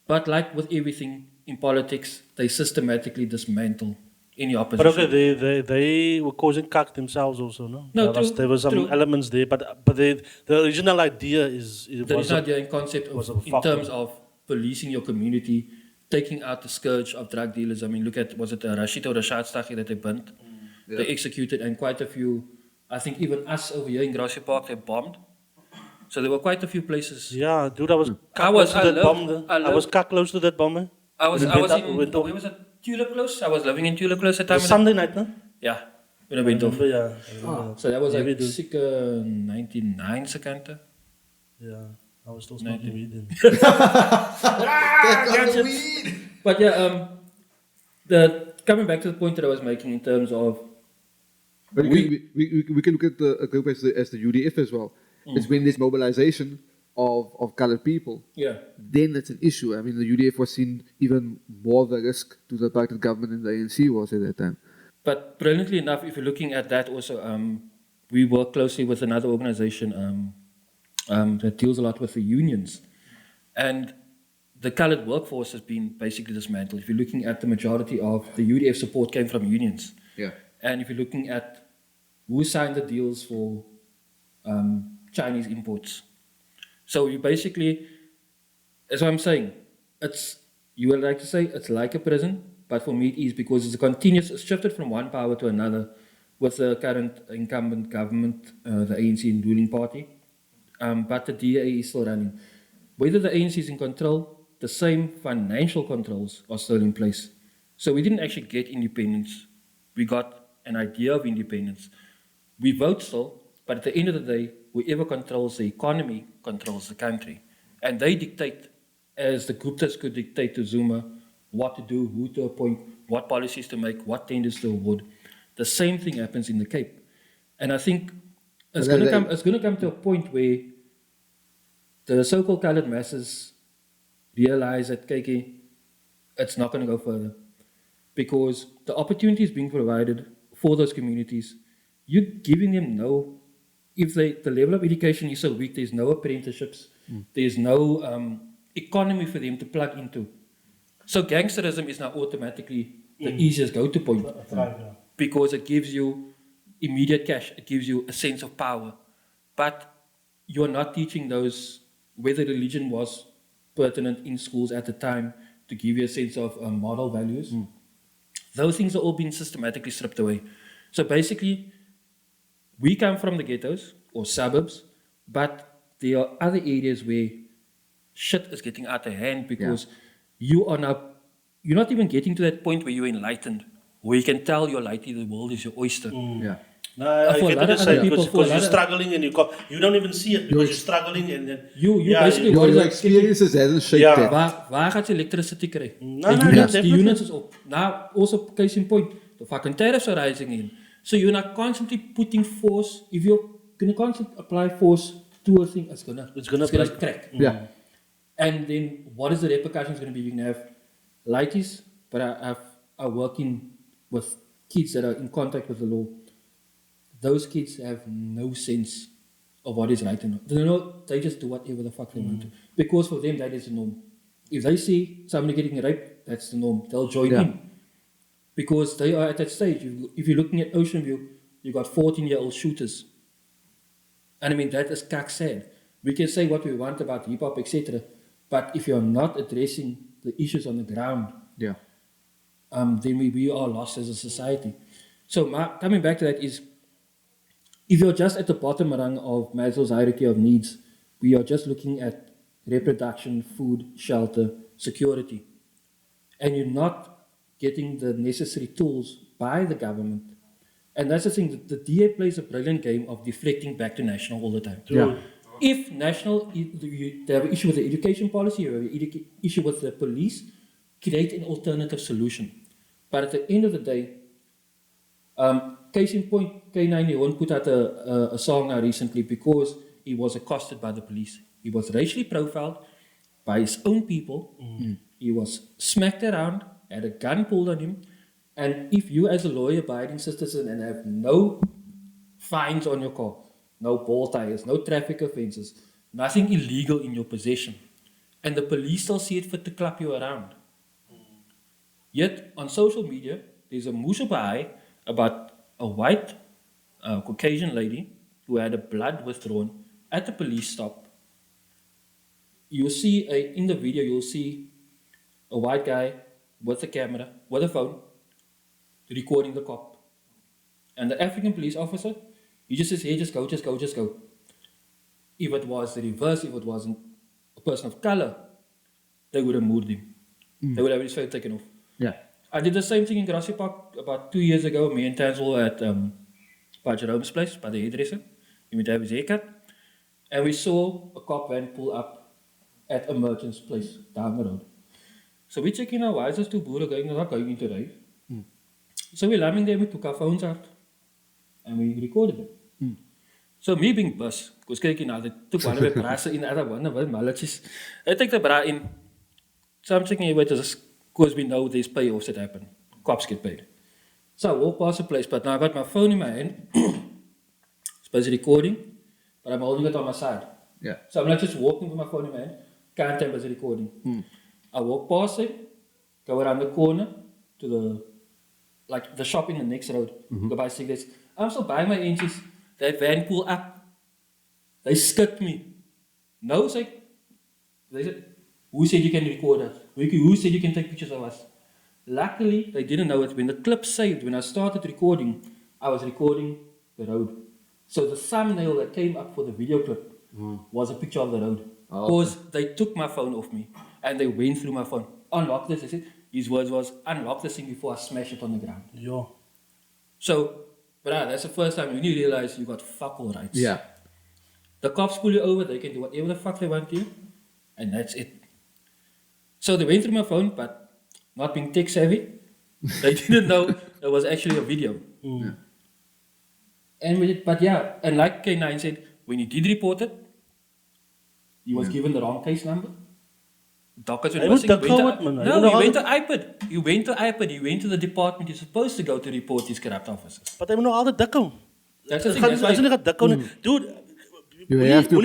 But like with everything in politics, they systematically dismantle any But opposition. okay, they were causing cack themselves also, no? No, There was some true. elements there, but the original idea is it The was original idea and concept was of, a in fuck terms up. of policing your community, taking out the scourge of drug dealers. I mean, look at, was it Rashid or Rashad Staghi that they burnt? They executed, and quite a few, I think even us over here in Grassy Park, they bombed. So there were quite a few places. Yeah, dude, I was I was- close to I that loved- bomb. I I was loved- close to that bomb. Eh? I was When it went up- in, went off. where was it? Tulip Close? I was living in Tulip Close at The the time. Sunday night, no? Yeah, when I went off. Yeah, I remember. So that was Yeah, we like do. circa 99 second. Yeah, I was still smoking weed then. But yeah, coming back to the point that I was making in terms of But we can look at a group as the UDF as well. It's when there's mobilization of colored people, then it's an issue. I mean, the UDF was seen even more of a risk to the apartheid government than the ANC was at that time. But brilliantly enough, if you're looking at that also, we work closely with another organization that deals a lot with the unions. And the colored workforce has been basically dismantled. If you're looking at the majority of the UDF support came from unions. Yeah. And if you're looking at who signed the deals for Chinese imports. So you basically, that's what I'm saying. You would like to say it's like a prison, but for me it is because it's a continuous, it's shifted from one power to another with the current incumbent government, the ANC and ruling party. But the DA is still running. Whether the ANC is in control, the same financial controls are still in place. So we didn't actually get independence. We got an idea of independence. We vote still, but at the end of the day, whoever controls the economy controls the country. And they dictate, as the Guptas could dictate to Zuma, what to do, who to appoint, what policies to make, what tenders to award. The same thing happens in the Cape. And I think it's going to come to a point where the so-called colored masses realize that, KK, it's not going to go further. Because the opportunities being provided for those communities, you're giving them if the level of education is so weak, there's no apprenticeships, there's no economy for them to plug into. So gangsterism is now automatically the easiest go-to point. Because it gives you immediate cash, it gives you a sense of power. But you're not teaching those, whether religion was pertinent in schools at the time to give you a sense of moral values. Those things are all being systematically stripped away. So basically, we come from the ghettos or suburbs, but there are other areas where shit is getting out of hand because you're not even getting to that point where you're enlightened, where you can tell your lighty the world is your oyster. No, I For a get lot what of you're saying other people, because you're struggling and you don't even see it because you're struggling and then Basically, Your what is experiences hasn't shaped Yeah. that. waar gaat je electricity kry? No, The no, units, the definitely. units is op. Now, also case in point, the fucking tariffs are rising in. So you're not constantly putting force. If you're gonna constantly apply force to a thing, it's gonna break. crack. Yeah. And then what is the repercussions gonna be? You're gonna have lighties, but are working with kids that are in contact with the law. Those kids have no sense of what is right and wrong. They just do whatever the fuck they want to. Because for them, that is the norm. If they see somebody getting raped, that's the norm. They'll join in. Because they are at that stage. If you're looking at Ocean View, you've got 14-year-old shooters. And I mean, that is cack sad. We can say what we want about hip-hop, etc. But if you're not addressing the issues on the ground, then we are lost as a society. So coming back to that is, if you're just at the bottom rung of Maslow's hierarchy of needs, we are just looking at reproduction, food, shelter, security, and you're not getting the necessary tools by the government. And that's the thing, the DA plays a brilliant game of deflecting back to national all the time. Dude, If they have an issue with the education policy, you have an issue with the police, create an alternative solution. But at the end of the day, case in point, K91 put out a song now recently because he was accosted by the police. He was racially profiled by his own people. He was smacked around, had a gun pulled on him. And if you as a law-abiding citizen and have no fines on your car, no ball tires, no traffic offences, nothing illegal in your possession, and the police still see it fit to clap you around. Yet on social media, there's a musubai about a white Caucasian lady who had a blood withdrawn at the police stop. You'll see in the video, you'll see a white guy with a camera, with a phone, recording the cop. And the African police officer, he just says, hey, just go. If it was the reverse, if it wasn't a person of color, they would have moved him. They would have his face taken off. Yeah. I did the same thing in Grassy Park about 2 years ago. Me and Tans were at by Jerome's place, by the hairdresser. He went to have his haircut. And we saw a cop van pull up at a merchant's place down the road. So we checking out, why is those two boeren going into rave? So we lambing them, we took our phones out and we recorded it. So me being bus, because kyk na, took one of the brasse in, other one of the malletjes. I take the bra in. Something here with us, because we know there's payoffs that happen. Cops get paid. So I walk past the place, but now I got my phone in my hand. It's busy recording, but I'm holding it on my side. Yeah. So I'm like just walking with my phone in my hand, can't tell busy recording. I walk past it, go around the corner to the shop in the next road, go buy cigarettes. I'm still buying my inches. That van pull up. They skipped me. No, they said, who said you can record us? Who said you can take pictures of us? Luckily, they didn't know it. When the clip saved, when I started recording, I was recording the road. So the thumbnail that came up for the video clip was a picture of the road. Because they took my phone off me and they went through my phone. Unlock this, they said. His words was, unlock this thing before I smash it on the ground. Yeah. So, that's the first time when you realize you got fuck all rights. Yeah. The cops pull you over, they can do whatever the fuck they want to you, and that's it. So they went through my phone, but not being tech savvy, they didn't know there was actually a video. And like K9 said, when he did report it, he was given the wrong case number. Dockets went missing. He went to iPad. He went to the department he's supposed to go to report these corrupt officers. But I'm nog altyd dikkou. That's the thing. That's why, As in ek dikkou nie. Dude, You have to-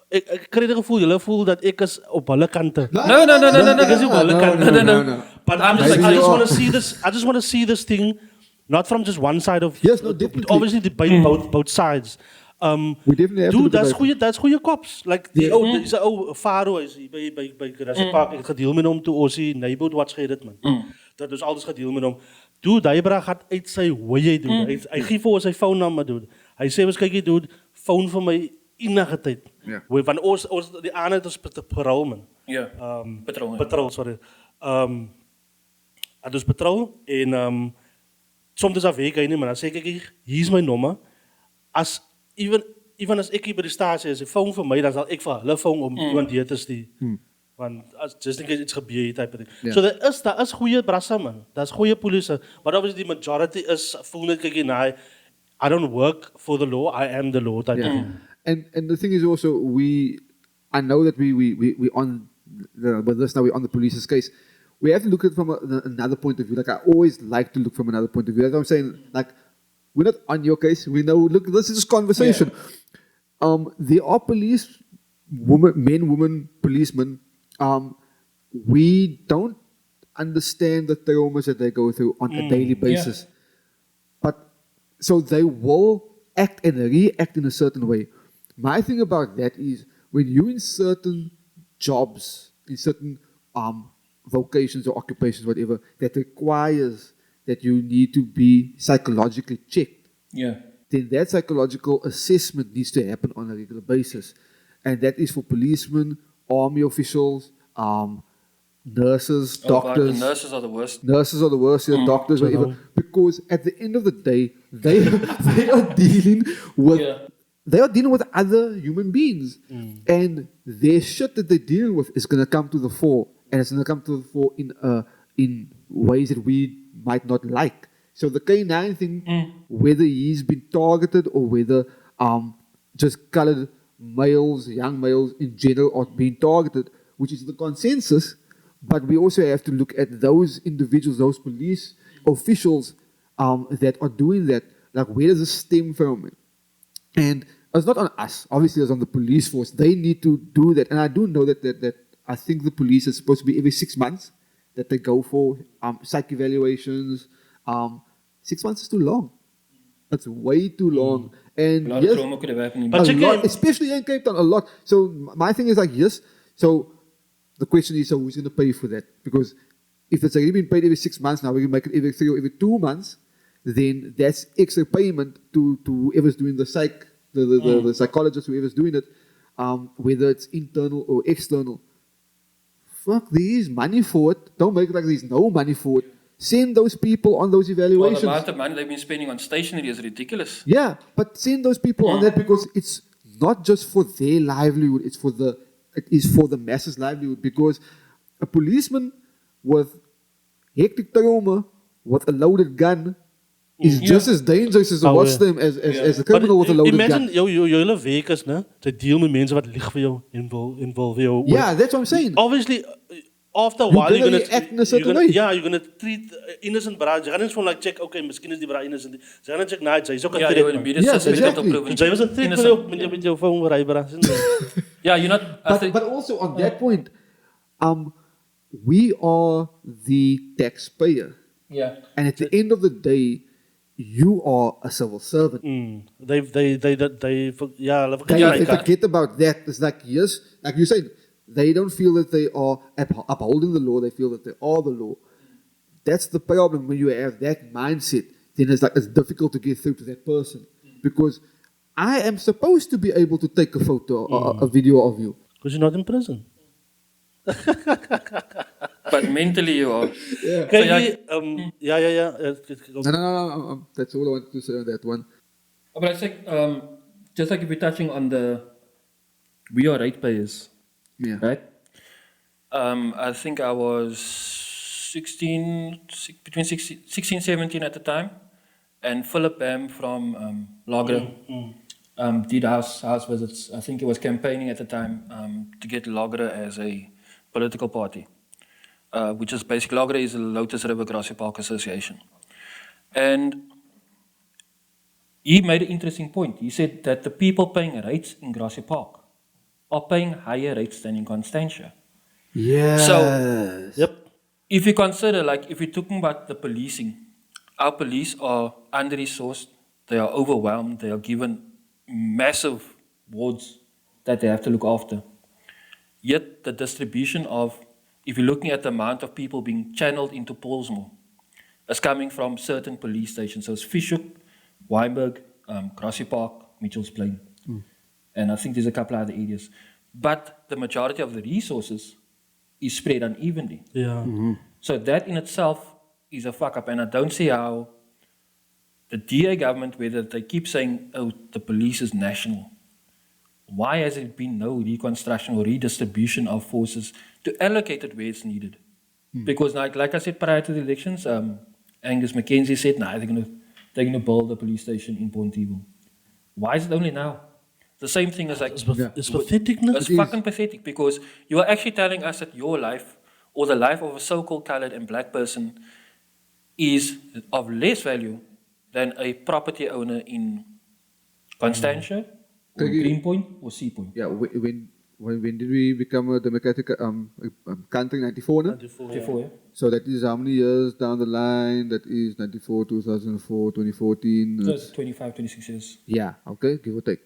ek kry die gevoel, julle voel dat ek is op hulle kante. no. Ek is nie op hulle kante. No. But I just want to see this. I just want to see this thing, not from just one side of. Yes, no, definitely. Obviously, debate both sides. We definitely have to Dude, look at that's goeie cops. Like dis 'n ou Faro is hier by Grassy Park. Ek het gedeel met hom toe ons hier neighborhood watch gehad man. Dat is alles gedeel met hom. Dude, hy bra gaan uit sy hoë doen. Hy gee vir ons sy foonnommer doen. Hy sê ons kyk hier dude, foon vir my enige tyd. Ja. Van ons die ander is patrol man. ja, patroon. Patrol, sorry. Dus patrol en soms as ek hy nie, maar dan sê ek hier's my nommer. As even as ek hier by die stasie is, 'n foon vir my, dan sal ek vir hulle foon om iemand hier te stuur. Want as just in case iets gebeur type of thing. Ja. So daar is goeie brasse man. Daar's goeie polisie, maar obviously die majority is voel net kyk hier I don't work for the law, I am the law type of thing. And the thing is also, I know that we on with this now, we're on the police's case. We have to look at it from another point of view. Like I always like to look from another point of view. That's what I'm saying. Like we're not on your case. We know. Look, this is just conversation. There are police, men, women, policemen. We don't understand the traumas that they go through on a daily basis. But so they will act and react in a certain way. My thing about that is when you're in certain jobs, in certain vocations or occupations, whatever, that requires that you need to be psychologically checked, then that psychological assessment needs to happen on a regular basis. And that is for policemen, army officials, nurses, doctors. God, the nurses are the worst. Nurses are the worst, doctors, whatever. Because at the end of the day, they are dealing with they are dealing with other human beings. And their shit that they're dealing with is going to come to the fore. And it's going to come to the fore in ways that we might not like. So the K9 thing, whether he's been targeted or whether just colored males, young males in general are being targeted, which is the consensus, but we also have to look at those individuals, those police officials that are doing that. Like, where does this stem from? And it's not on us. Obviously, it's on the police force. They need to do that. And I do know that I think the police is supposed to be every 6 months that they go for psych evaluations. 6 months is too long. That's way too long. And A lot of trauma could have happened. But a you lot, can- especially in Cape Town, a lot. So my thing is like, yes. So the question is, so who's going to pay for that? Because if it's already been paid every 6 months, now we can make it every 3 or every 2 months, then that's extra payment to whoever's doing the psych, the psychologist, whoever's doing it, whether it's internal or external. Fuck, there is money for it. Don't make it like there's no money for it. Send those people on those Well, evaluations. the amount of money they've been spending on stationery is ridiculous. Yeah, but send those people on that because it's not just for their livelihood, it is for the masses' livelihood. Because a policeman with hectic trauma, with a loaded gun, is just as dangerous as a watch them as a criminal with a loaded imagine gun. jou hele week is, né? Jy deel met mense wat lieg vir jou en wil vir jou. Yeah, that's what I'm saying. Obviously, after a You're while, gonna react in a certain way. Yeah, you're gonna treat innocent bride. Jy gaan nie gewoon like check, okay, miskien is die bride innocent. Jy gaan check, nah, jy's ook 'n Ja, threat. jy man. moet Yes, exactly. Jy was 'n threat met jou phone ry bra. Yeah, you're not. But also on that point, we are the taxpayer. yeah. And at the end of the day, you are a civil servant. They yeah, hulle They vergeet my forget about that. It's like, yes, like you said, they don't feel that they are upholding the law. They feel that they are the law. That's the problem when you have that mindset. Then it's difficult to get through to that person because I am supposed to be able to take a photo or a video of you. because you're not in prison. But mentally you are. Kyk, ja, ja. No. That's all I wanted to say on that one. But I think, just like if we're touching on we are ratepayers, Yeah. right? I think I was between 16, 17 at the time, and Philip Bam from Lager did house visits. I think he was campaigning at the time to get Lager as a political party, which is basically, Lager is the Lotus River Grassy Park Association. And he made an interesting point. He said that the people paying rates in Grassy Park are paying higher rates than in Constantia. Yeah. So, Yep. if you consider, like, if you're talking about the policing, our police are under-resourced, they are overwhelmed, they are given massive wards that they have to look after. Yet, the distribution of, if you're looking at the amount of people being channeled into Paulsmoor, is coming from certain police stations. So it's Fischhoek, Weinberg, Grassy Park, Mitchell's Plain. And I think there's a couple other areas. But the majority of the resources is spread unevenly. Yeah. So that in itself is a fuck up. And I don't see how the DA government, whether they keep saying, oh, the police is national. Why has there been no reconstruction or redistribution of forces to allocate it where it's needed? Because like I said prior to the elections, Angus McKenzie said, nah, they're gonna build a police station in Point Evil. Why is it only now? The same thing as like It's pathetic, no? it's fucking pathetic because you are actually telling us that your life or the life of a so-called colored and black person is of less value than a property owner in Constantia or Greenpoint or Sea Point. Yeah, when did we become a democratic country? 94, no? Before, yeah? So that is how many years down the line? That is 94, 2004, 2014. So it's 25, 26 years. Yeah, okay, give or take.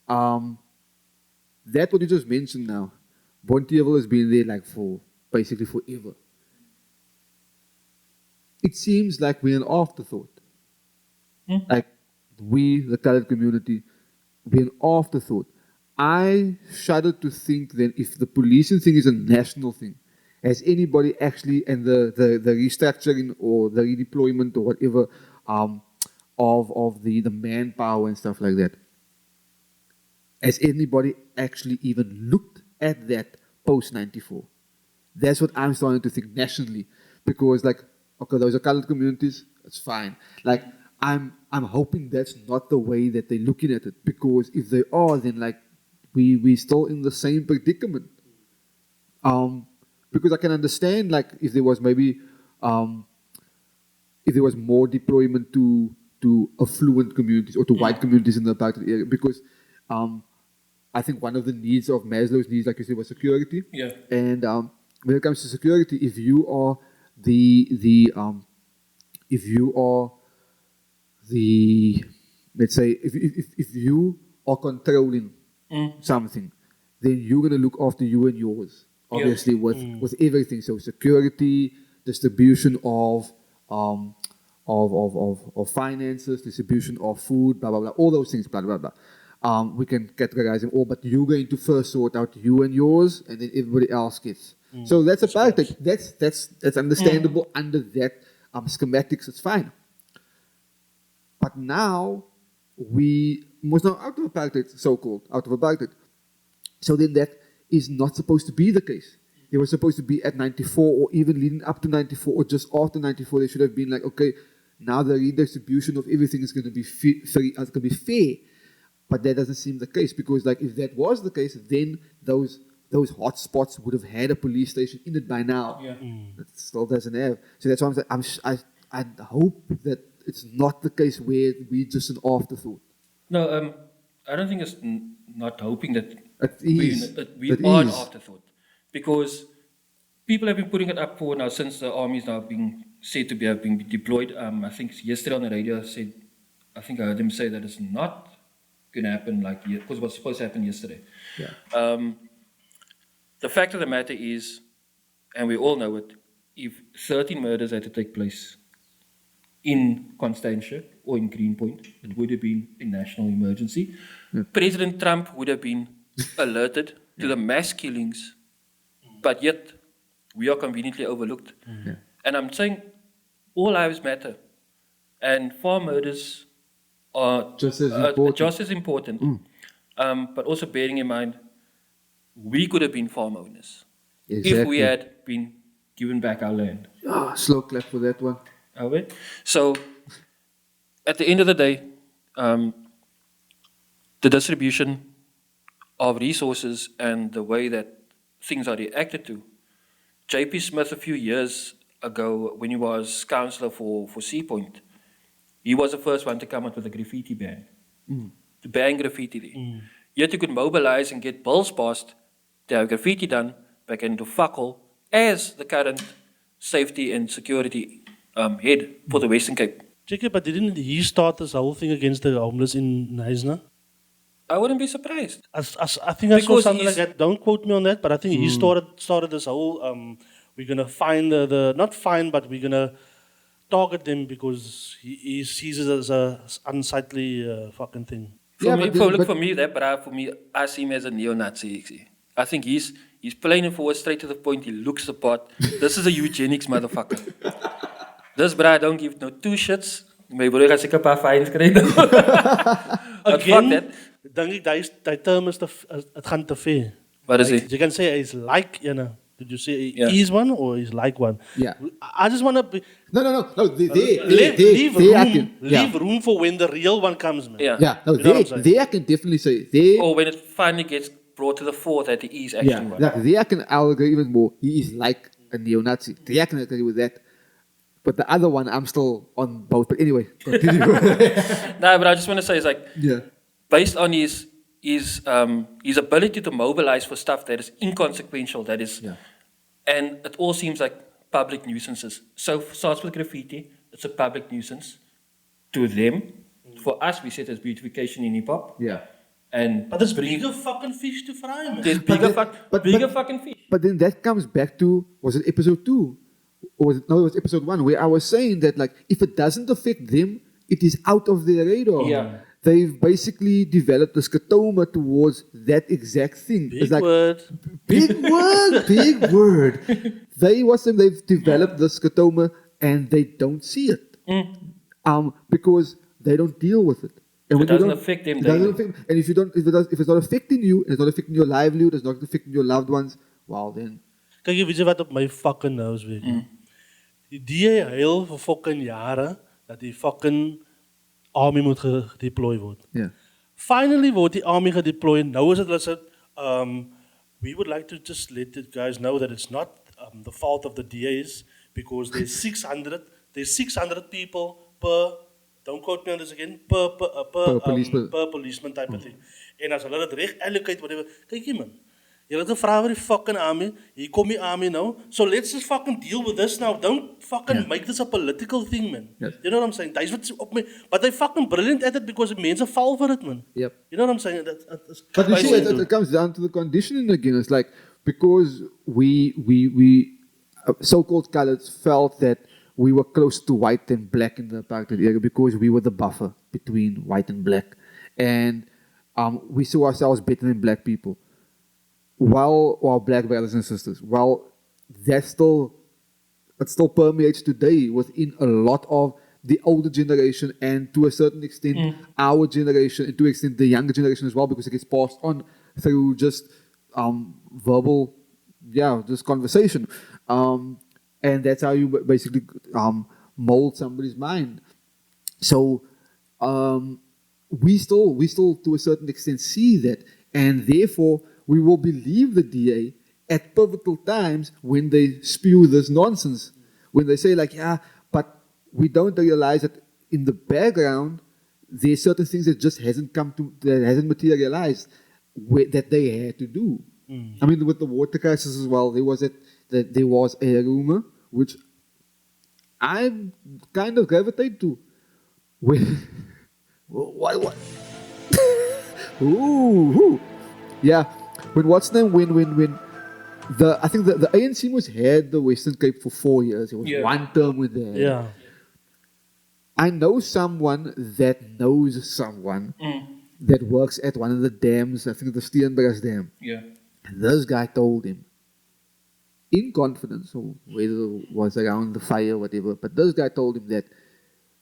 That what you just mentioned now, Bontievel has been there like for basically forever. It seems like we're an afterthought. Like we, the colored community, we're an afterthought. I shudder to think that if the policing thing is a national thing, has anybody actually, and the restructuring or the redeployment or whatever of the manpower and stuff like that, Has anybody actually even looked at that post 94? That's what I'm starting to think nationally, because like, okay, those are colored communities, it's fine. Like, I'm hoping that's not the way that they're looking at it, because if they are, then like we still in the same predicament. Because I can understand like if there was maybe if there was more deployment to affluent communities or to white communities in the apartheid area, because I think one of the needs of Maslow's needs, like you said, was security. Yeah. And when it comes to security, if you are the if you are the, let's say, if you are controlling something, then you're gonna look after you and yours, obviously, with everything. So security, distribution of finances, distribution of food, blah blah blah, all those things, blah blah blah. We can categorize them all, but you're going to first sort out you and yours, and then everybody else gets. So that's apartheid. That's understandable under that schematics. It's fine. But now we must now out of apartheid, so-called out of apartheid. So then that is not supposed to be the case. They were supposed to be at 94, or even leading up to 94, or just after 94. They should have been like, okay, now the redistribution of everything is going to be free, it's going to be fair. But that doesn't seem the case, because like if that was the case, then those hot spots would have had a police station in it by now. Yeah. It still doesn't have. So that's why I'm saying I hope that it's not the case where we just an afterthought. No, I don't think it's not hoping that It is. we It are an is. afterthought, because people have been putting it up for now since the army is now being said to be have been deployed. I think yesterday on the radio I think I heard them say that it's not going to happen because it was supposed to happen yesterday. Yeah. The fact of the matter is, and we all know it, if 13 murders had to take place in Constantia or in Greenpoint, it would have been a national emergency. President Trump would have been alerted to the mass killings, but yet we are conveniently overlooked. And I'm saying all lives matter, and farm murders are Just as important. But also bearing in mind, we could have been farm owners if we Exactly. had been given back our land. Slow clap for that one. Are we? So, at the end of the day, the distribution of resources and the way that things are reacted to. J.P. Smith, a few years ago, when he was councillor for Sea Point, he was the first one to come up with a graffiti ban. To ban graffiti there. Yet you could mobilize and get bills passed to have graffiti done back into Fakkel as the current safety and security head for the Western Cape. Jacob, but didn't he start this whole thing against the homeless in Neisner? I wouldn't be surprised. I think I saw Because something like he's- that. Don't quote me on that, but I think he started this whole. We're gonna find the not find, but we're gonna target them because he sees it as a unsightly fucking thing. For Yeah, me, but then- for me, that bruh, for me, I see him as a neo-Nazi. You see. I think he's plain and forward, straight to the point. He looks the part. This is a eugenics motherfucker. This bruh don't give no two shits. My broer gaan seker 'n paar fines kry. But fuck Again, that. dink ek daai term is het gaan te ver. Wat is Like, hy? you can say he's like, did you say he Yeah. is one or he's like one? Yeah. I just want to be, No. leave room, Yeah. leave room for when the real one comes, man. Yeah. Yeah, no, You know what I'm saying? they I can definitely say they. Or when it finally gets brought to the fore that he is actually Yeah, one. like they I can I'll agree even more. He is like a neo-Nazi. They I can agree with that. But the other one, I'm still on both. But anyway, continue. No, but I just want to say, it's like, Yeah. based on his ability to mobilize for stuff that is inconsequential, that is, Yeah. and it all seems like public nuisances. So starts with graffiti, it's a public nuisance to them. For us, we see it as beautification in hip hop, Yeah. and But there's bigger fucking fish to fry, man. there's But bigger, then- but- bigger fucking fish. But then that comes back to, was it episode 2? Or was it, no, it was episode 1, where I was saying that, like, if it doesn't affect them, it is out of their radar. Yeah. They've basically developed a scotoma towards that exact thing. Big It's like, word. big word, big word. They've developed the scotoma and they don't see it. Because they don't deal with it. And If it when you doesn't don't- affect them it doesn't daily. affect, and if it's not affecting you, and it's not affecting your livelihood, it's not affecting your loved ones, well then, Kyk, weet jy wat op my fucking nose weet jy? Die DA huil vir fucking jare dat die fucking army moet gedeploy word. yeah. Finally word die army gedeploy. Nou is dit hulle sê we would like to just let the guys know that it's not the fault of the DAs because there's 600 people per, don't quote me on this again, Per policeman. per policeman type of thing. En as hulle dit reg allocate whatever, kyk hier man. Jy het gevra vir die fucking army. Hier kom die army nou. So let's just fucking deal with this now. Don't fucking make this a political thing, man. Yes. You know what I'm saying? Dis wat op my, but they fucking brilliant at it because mense val vir dit, man. Yep. You know what I'm saying? That is But you see, it comes down to the conditioning again. It's like because we so-called coloreds felt that we were close to white and black in the apartheid area because we were the buffer between white and black, and we saw ourselves better than black people. While our black brothers and sisters, it still permeates today within a lot of the older generation and to a certain extent our generation and to an extent the younger generation as well, because it gets passed on through just verbal, just conversation, and that's how you basically mold somebody's mind. So we still to a certain extent see that, and therefore we will believe the DA at pivotal times when they spew this nonsense, when they say like, yeah, but we don't realize that in the background there's certain things that just hasn't materialized that they had to do. I mean, with the water crisis as well, there was a rumor which I kind of gravitate to. What? Ooh. Yeah. When I think the ANC was had the Western Cape for 4 years. It was one term with there. Yeah. I know someone that knows someone that works at one of the dams, I think the Steenberg's Dam. Yeah. And this guy told him, in confidence, or whether it was around the fire, whatever, but this guy told him that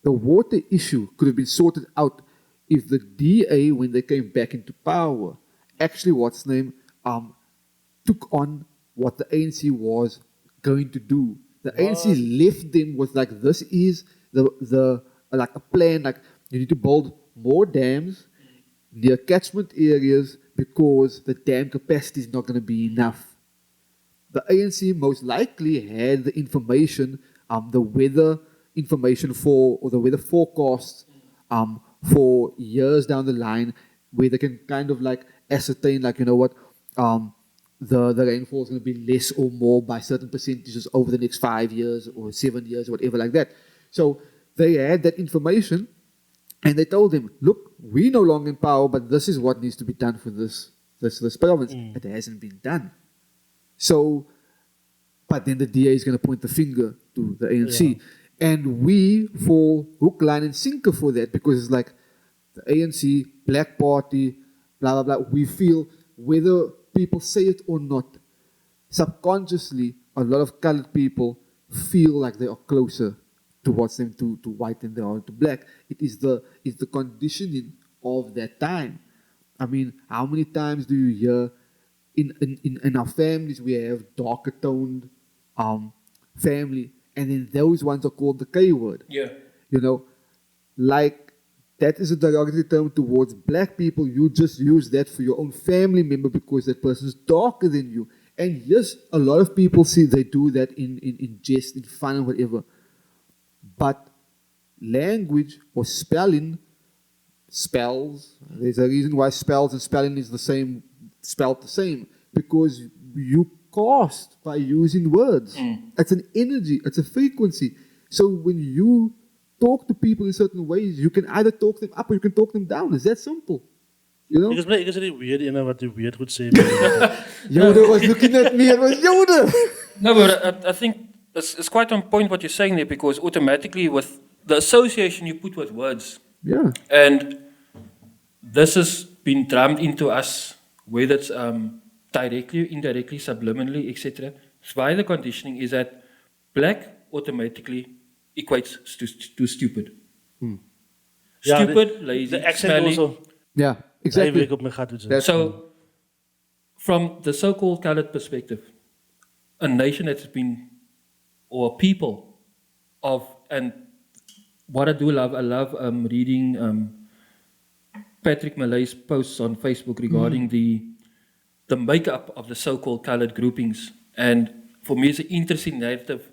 the water issue could have been sorted out if the DA, when they came back into power, actually, took on what the ANC was going to do. The ANC left them with like, this is the like a plan, like you need to build more dams near catchment areas because the dam capacity is not going to be enough. The ANC most likely had the information, the weather information or the weather forecasts for years down the line, where they can kind of like ascertain, like, you know what, the rainfall is going to be less or more by certain percentages over the next 5 years or 7 years or whatever like that. So they had that information, and they told him, look, we're no longer in power, but this is what needs to be done for this province. It hasn't been done. So, but then the DA is going to point the finger to the ANC. And we fall hook, line, and sinker for that, because it's like the ANC, Black Party, blah, blah, blah. We feel, whether people say it or not, subconsciously, a lot of colored people feel like they are closer towards them to white than they are to black. It's the conditioning of that time. I mean, how many times do you hear in our families we have darker toned family, and then those ones are called the K word. Yeah. You know, like that is a derogatory term towards black people. You just use that for your own family member because that person is darker than you. And yes, a lot of people see they do that in jest, in fun, and whatever. But language or spells, there's a reason why spells and spelling is spelled the same, because you cast by using words. It's an energy, it's a frequency. So when you talk to people in certain ways, you can either talk them up or you can talk them down. It's that simple. You know? Ek is die weird ene wat die weird goed sê. Yoda was looking at me, it was Yoda! No, but I think it's quite on point what you're saying there, because automatically with the association you put with words, Yeah. and this has been drummed into us, whether it's directly, indirectly, subliminally, etc. So why the conditioning is that black automatically equates to stupid. Ja, stupid, lazy, the accent smelly. also. Yeah, Hy exactly. week op my gat doen. That's- So, from the so-called colored perspective, a nation that's been, or a people of, and what I do love, I love reading Patrick Malay's posts on Facebook regarding the makeup of the so-called colored groupings. And for me, it's an interesting narrative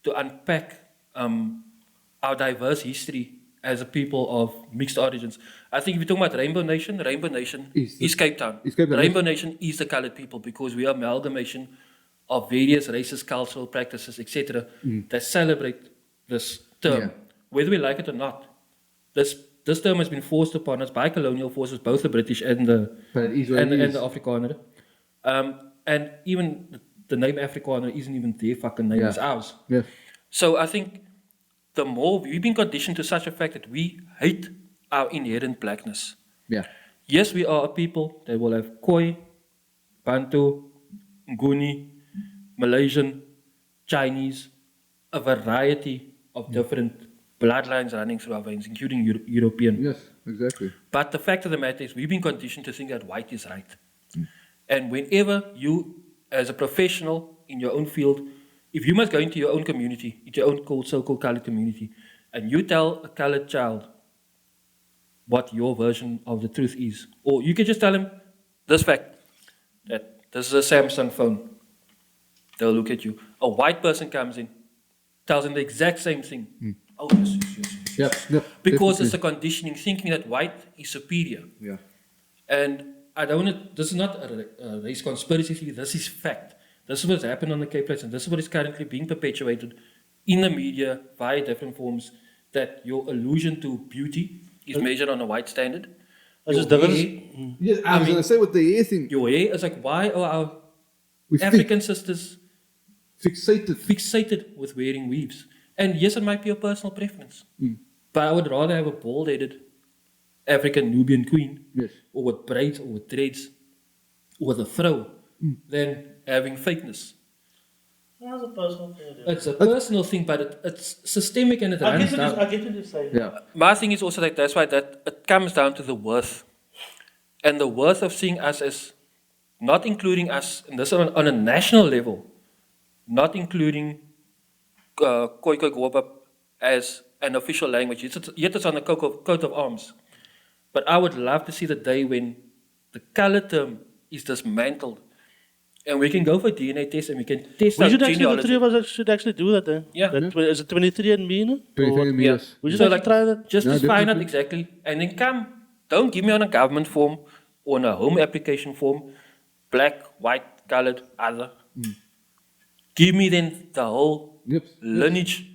to unpack our diverse history as a people of mixed origins. I think if you're talking about Rainbow Nation is Cape Town. is Cape Town, Rainbow Nation is the colored people because we are amalgamation of various races, cultural practices, etc., that celebrate this term, Yeah. whether we like it or not. This term has been forced upon us by colonial forces, both the British and the But it is what it and is. the Afrikaner. And even the name Afrikaner isn't even their fucking name, Yeah. it's ours. Yeah. So I think the more we've been conditioned to such a fact that we hate our inherent blackness. Yeah. Yes, we are a people that will have Khoi, Bantu, Nguni, Malaysian, Chinese, a variety of different bloodlines running through our veins, including European. Yes, exactly. But the fact of the matter is, we've been conditioned to think that white is right. And whenever you, as a professional in your own field, if you must go into your own community, into your own so-called colored community, and you tell a colored child what your version of the truth is, or you can just tell him this fact, that this is a Samsung phone, they'll look at you. A white person comes in, tells him the exact same thing. Oh, yes. Yep. Yep. Because it's a definitely. conditioning, thinking that white is superior. Yeah. And I don't want to, this is not a race conspiracy theory, this is fact. This is what's happened on the Cape Flats, and this is what is currently being perpetuated in the media via different forms, that your illusion to beauty is measured on a white standard. As Your is dinge is- hair- Yes, I was going to say with the hair thing. Your hair is like, why are our We African sisters fixated. fixated with wearing weaves? And yes, it might be a personal preference, but I would rather have a bald-headed African Nubian queen, Yes. or with braids, or with dreads, or with a throw, than having fakeness. That's a personal thing. It's a personal thing, but it's systemic and it I runs get down. what you're saying. Yeah. My thing is also like that's why that it comes down to the worth, and the worth of seeing us as not including us, and this on a national level, not including Khoi Goba as an official language. Yet it's on the coat of arms. But I would love to see the day when the color term is dismantled, and we can go for DNA tests and we can test We our should actually, the genealogy. three of us should actually do that then. Yeah. Is it 23 and me? No? 23 Or- meters. We should So actually like, try that. just No, to find out definitely. exactly, and then come. Don't give me on a government form or on a home application form, black, white, colored, other. Give me then the whole Yep. lineage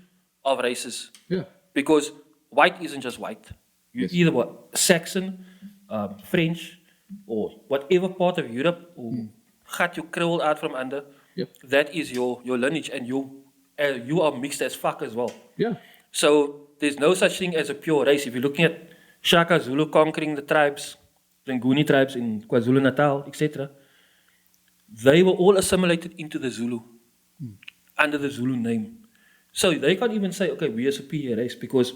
of races, Yeah. because white isn't just white. You Yes. either what Saxon, French, or whatever part of Europe or gat you crawled out from under. Yep. That is your lineage, and you are mixed as fuck as well. Yeah. So there's no such thing as a pure race. If you're looking at Shaka Zulu conquering the tribes, the Nguni tribes in KwaZulu-Natal, etc., they were all assimilated into the Zulu, under the Zulu name. So they can't even say, okay, we are superior race, because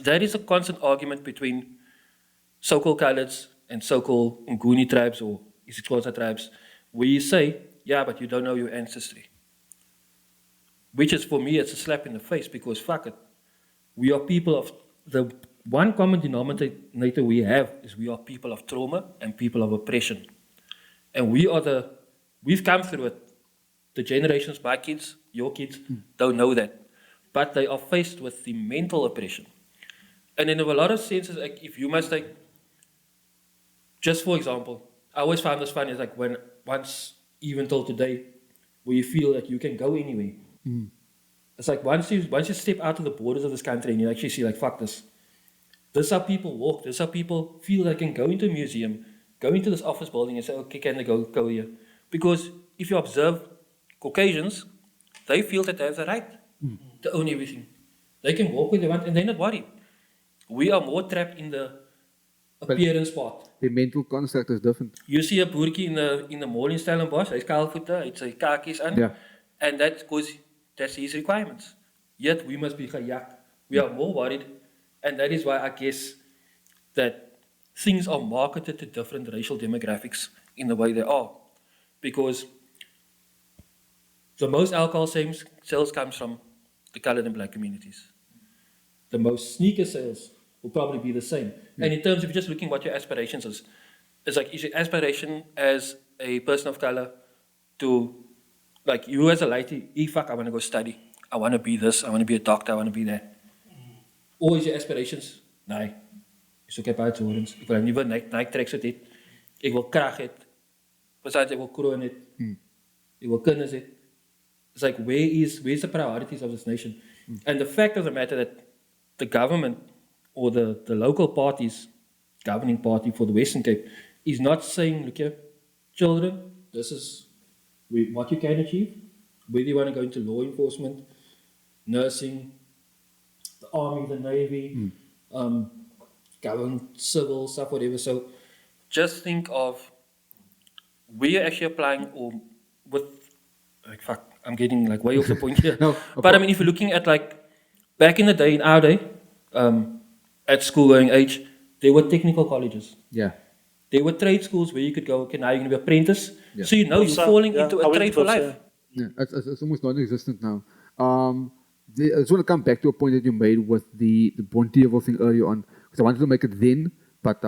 that is a constant argument between so-called coloreds and so-called Nguni tribes or isiXhosa tribes, where you say, yeah, but you don't know your ancestry. Which is, for me, it's a slap in the face, because fuck it. We are people of, the one common denominator we have is we are people of trauma and people of oppression. And we've come through it. The generations, my kids, your kids, don't know that. But they are faced with the mental oppression. And in a lot of senses, like, if you must take, just for example, I always found this funny, it's like when once, even till today, where you feel like you can go anywhere. It's like once you step out of the borders of this country and you actually see like, fuck this. This is how people walk. This is how people feel they can go into a museum, go into this office building and say, okay, can they go here? Because if you observe Caucasians, they feel that they have the right to own everything. They can walk where they want and they're not worried. We are more trapped in the appearance part. The mental construct is different. You see a boertjie in the mall in Stellenbosch, hy's kaalvoete, hy het sy kakies aan, Yeah. and that's his requirements. Yet we must be gejag. We are more worried, and that is why I guess that things are marketed to different racial demographics in the way they are. Because the most alcohol sales comes from the colored and black communities. The most sneaker sales will probably be the same. And in terms of just looking what your aspirations is like, is your aspiration as a person of color to, like you as a lady, fuck, I want to go study. I want to be this, I want to be a doctor, I want to be that. Or is your aspirations, nee, ik zoek heb uithoorns. Ik wil een nieuwe Nike tracksuit het. Ik wil kracht het. Besides, ik wil kroon het. Ik wil kennis het. It's like, where's the priorities of this nation? And the fact of the matter that the government or the local parties, governing party for the Western Cape, is not saying, look here, children, this is what you can achieve. Whether you want to go into law enforcement, nursing, the army, the navy, government, civil, stuff, whatever. So just think of where you're actually applying or with, like, fuck, I'm getting like way off the point here. No, but I mean, if you're looking at like, back in the day, in our day, at school going age, there were technical colleges. Yeah. There were trade schools where you could go, okay, now you're going to be apprentice. Yeah. So you know you're falling into a trade for life. Yeah, it's almost non-existent now. I just want to come back to a point that you made with the Bontievel thing earlier on, because I wanted to make it then, but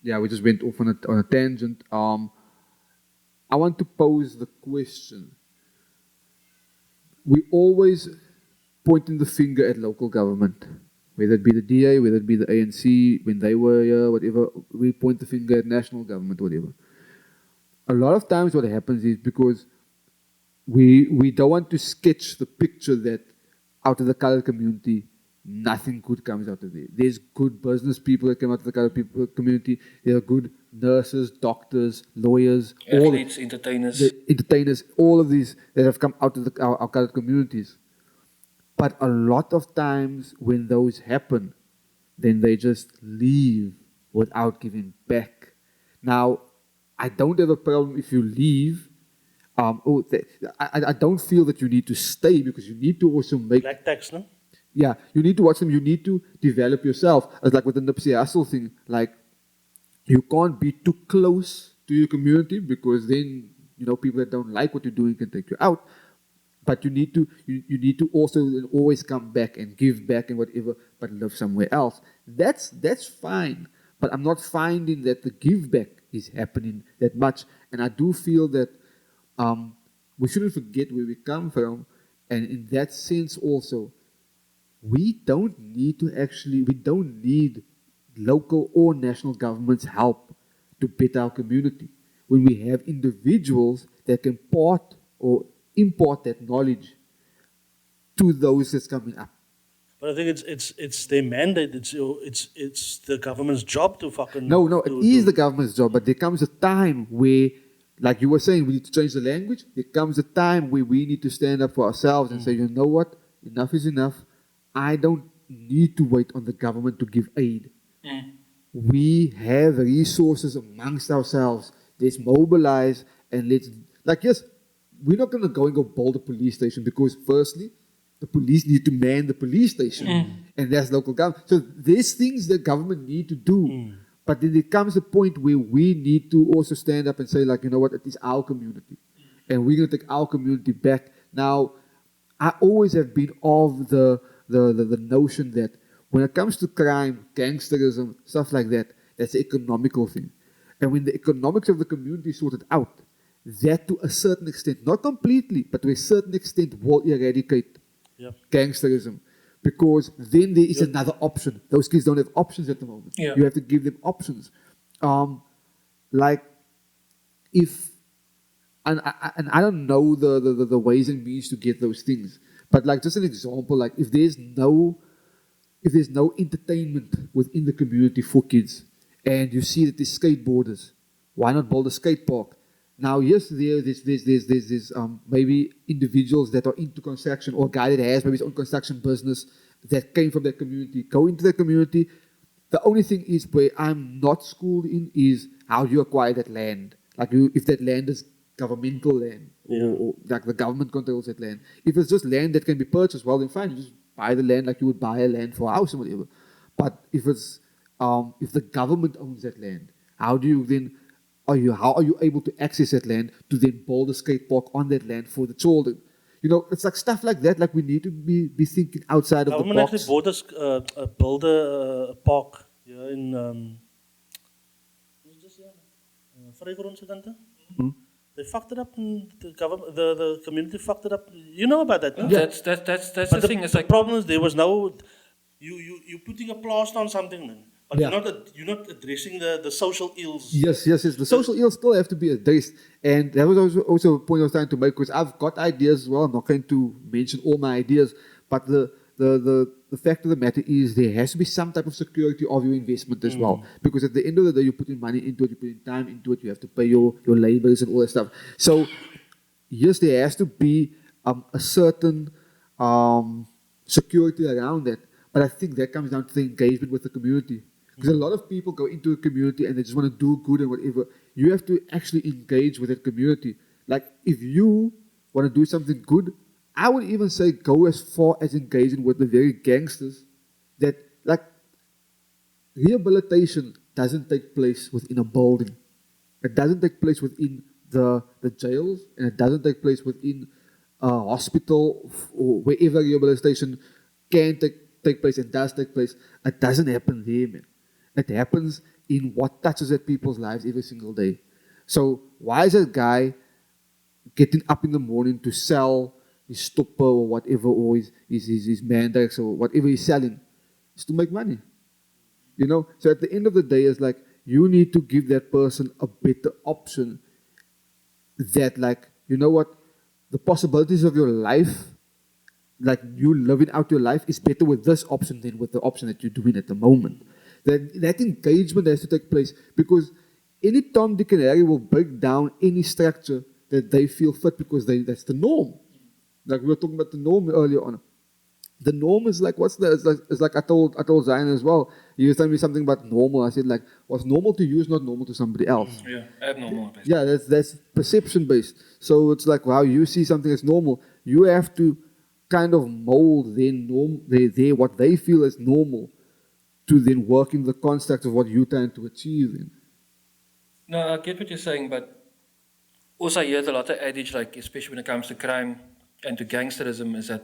yeah, we just went off on a tangent. I want to pose the question. We always pointing the finger at local government, whether it be the DA, whether it be the ANC, when they were here, whatever, we point the finger at national government, whatever. A lot of times what happens is because we don't want to sketch the picture that out of the colored community, nothing good comes out of there. There's good business people that come out of the colored people community. There are good nurses, doctors, lawyers, Athletes, entertainers, all of these that have come out of our colored communities. But a lot of times when those happen, then they just leave without giving back. Now, I don't have a problem if you leave. I don't feel that you need to stay because you need to also make... Black tax, no? Yeah, you need to watch them. You need to develop yourself. It's like with the Nipsey Hussle thing. Like, you can't be too close to your community because then, you know, people that don't like what you're doing can take you out. But you need to also always come back and give back and whatever, but live somewhere else. That's fine. But I'm not finding that the give back is happening that much. And I do feel that we shouldn't forget where we come from. And in that sense also, we don't need local or national government's help to better our community. When we have individuals that can import that knowledge to those that's coming up. But I think it's their mandate. It's the government's job to fucking. No, it is the government's job. But there comes a time where, like you were saying, we need to change the language. There comes a time where we need to stand up for ourselves and say, you know what, enough is enough. I don't need to wait on the government to give aid. We have resources amongst ourselves. Let's mobilize and let's, like, yes, we're not going to go build a police station because firstly, the police need to man the police station and that's local government. So there's things that government need to do. But then there comes a point where we need to also stand up and say, like, you know what, it is our community. And we're going to take our community back. Now, I always have been of the notion that when it comes to crime, gangsterism, stuff like that, that's an economical thing. And when the economics of the community is sorted out, that to a certain extent, not completely, but to a certain extent will eradicate gangsterism. Because then there is another option. Those kids don't have options at the moment. Yeah. You have to give them options. Like, if, and I don't know the ways and means to get those things, but like just an example, like if there's no entertainment within the community for kids, and you see that there's skateboarders, why not build a skate park? Now, yes, there's maybe individuals that are into construction, or a guy that has maybe his own construction business that came from that community, go into that community. The only thing is where I'm not schooled in is how do you acquire that land? Like if that land is governmental land, or like the government controls that land. If it's just land that can be purchased, well then fine, you just buy the land like you would buy a land for a house or whatever. But if it's if the government owns that land, how are you able to access that land to then build a skate park on that land for the children? You know, it's like stuff like that. Like we need to be thinking outside of the Government actually box. bought us build a park here in what's this here? Vrygrond se kant. They fucked it up. The government, the community fucked it up. You know about that, no? That's the But thing. It's the like problem is there was no you putting a plaster on something, man. But Yeah. you're not addressing the social ills. Yes. The social ills still have to be addressed, and that was also a point I was trying to make because I've got ideas as well. I'm not going to mention all my ideas, but the fact of the matter is there has to be some type of security of your investment as well. Because at the end of the day, you're putting money into it, you're putting time into it, you have to pay your laborers and all that stuff. So yes, there has to be a certain security around that, but I think that comes down to the engagement with the community. Because a lot of people go into a community and they just want to do good and whatever. You have to actually engage with that community. Like if you want to do something good, I would even say go as far as engaging with the very gangsters that like rehabilitation doesn't take place within a building. It doesn't take place within the jails, and it doesn't take place within a hospital or wherever rehabilitation can take place and does take place. It doesn't happen there, man. It happens in what touches at people's lives every single day. So why is a guy getting up in the morning to sell his stopper or whatever, or his mandax or whatever he's selling? It's to make money. You know? So at the end of the day, it's like you need to give that person a better option that, like, you know what, the possibilities of your life, like you living out your life, is better with this option than with the option that you're doing at the moment. That engagement has to take place because any Tom, Dick, and Harry will break down any structure that they feel fit because that's the norm. Like we were talking about the norm earlier on. The norm is like, it's like I told Zion as well. He was telling me something about normal. I said, like, what's normal to you is not normal to somebody else. yeah, abnormal. Basically. Yeah, that's perception based. So it's like, wow, you see something as normal, you have to kind of mold their what they feel as normal to then work in the construct of what you're trying to achieve. Then. No, I get what you're saying, but also I hear a lot of adage, like especially when it comes to crime and to gangsterism, is that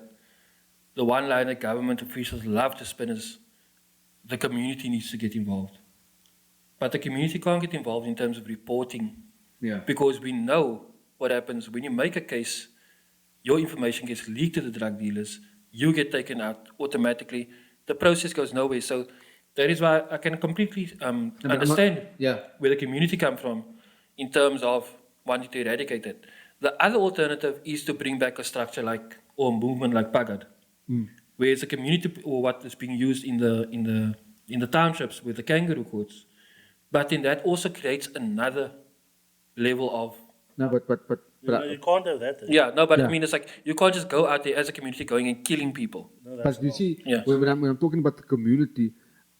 the one line that government officials love to spin is the community needs to get involved. But the community can't get involved in terms of reporting. Yeah. Because we know what happens when you make a case, your information gets leaked to the drug dealers, you get taken out automatically, the process goes nowhere. So that is why I can completely understand where the community comes from in terms of wanting to eradicate it. The other alternative is to bring back a structure like, or a movement like Pagad, where it's a community, or what is being used in the townships with the kangaroo courts. But then that also creates another level of... No, but You can't have that. Yeah, no, but I mean, it's like, you can't just go out there as a community going and killing people. No, but you see, Yeah. when I'm talking about the community,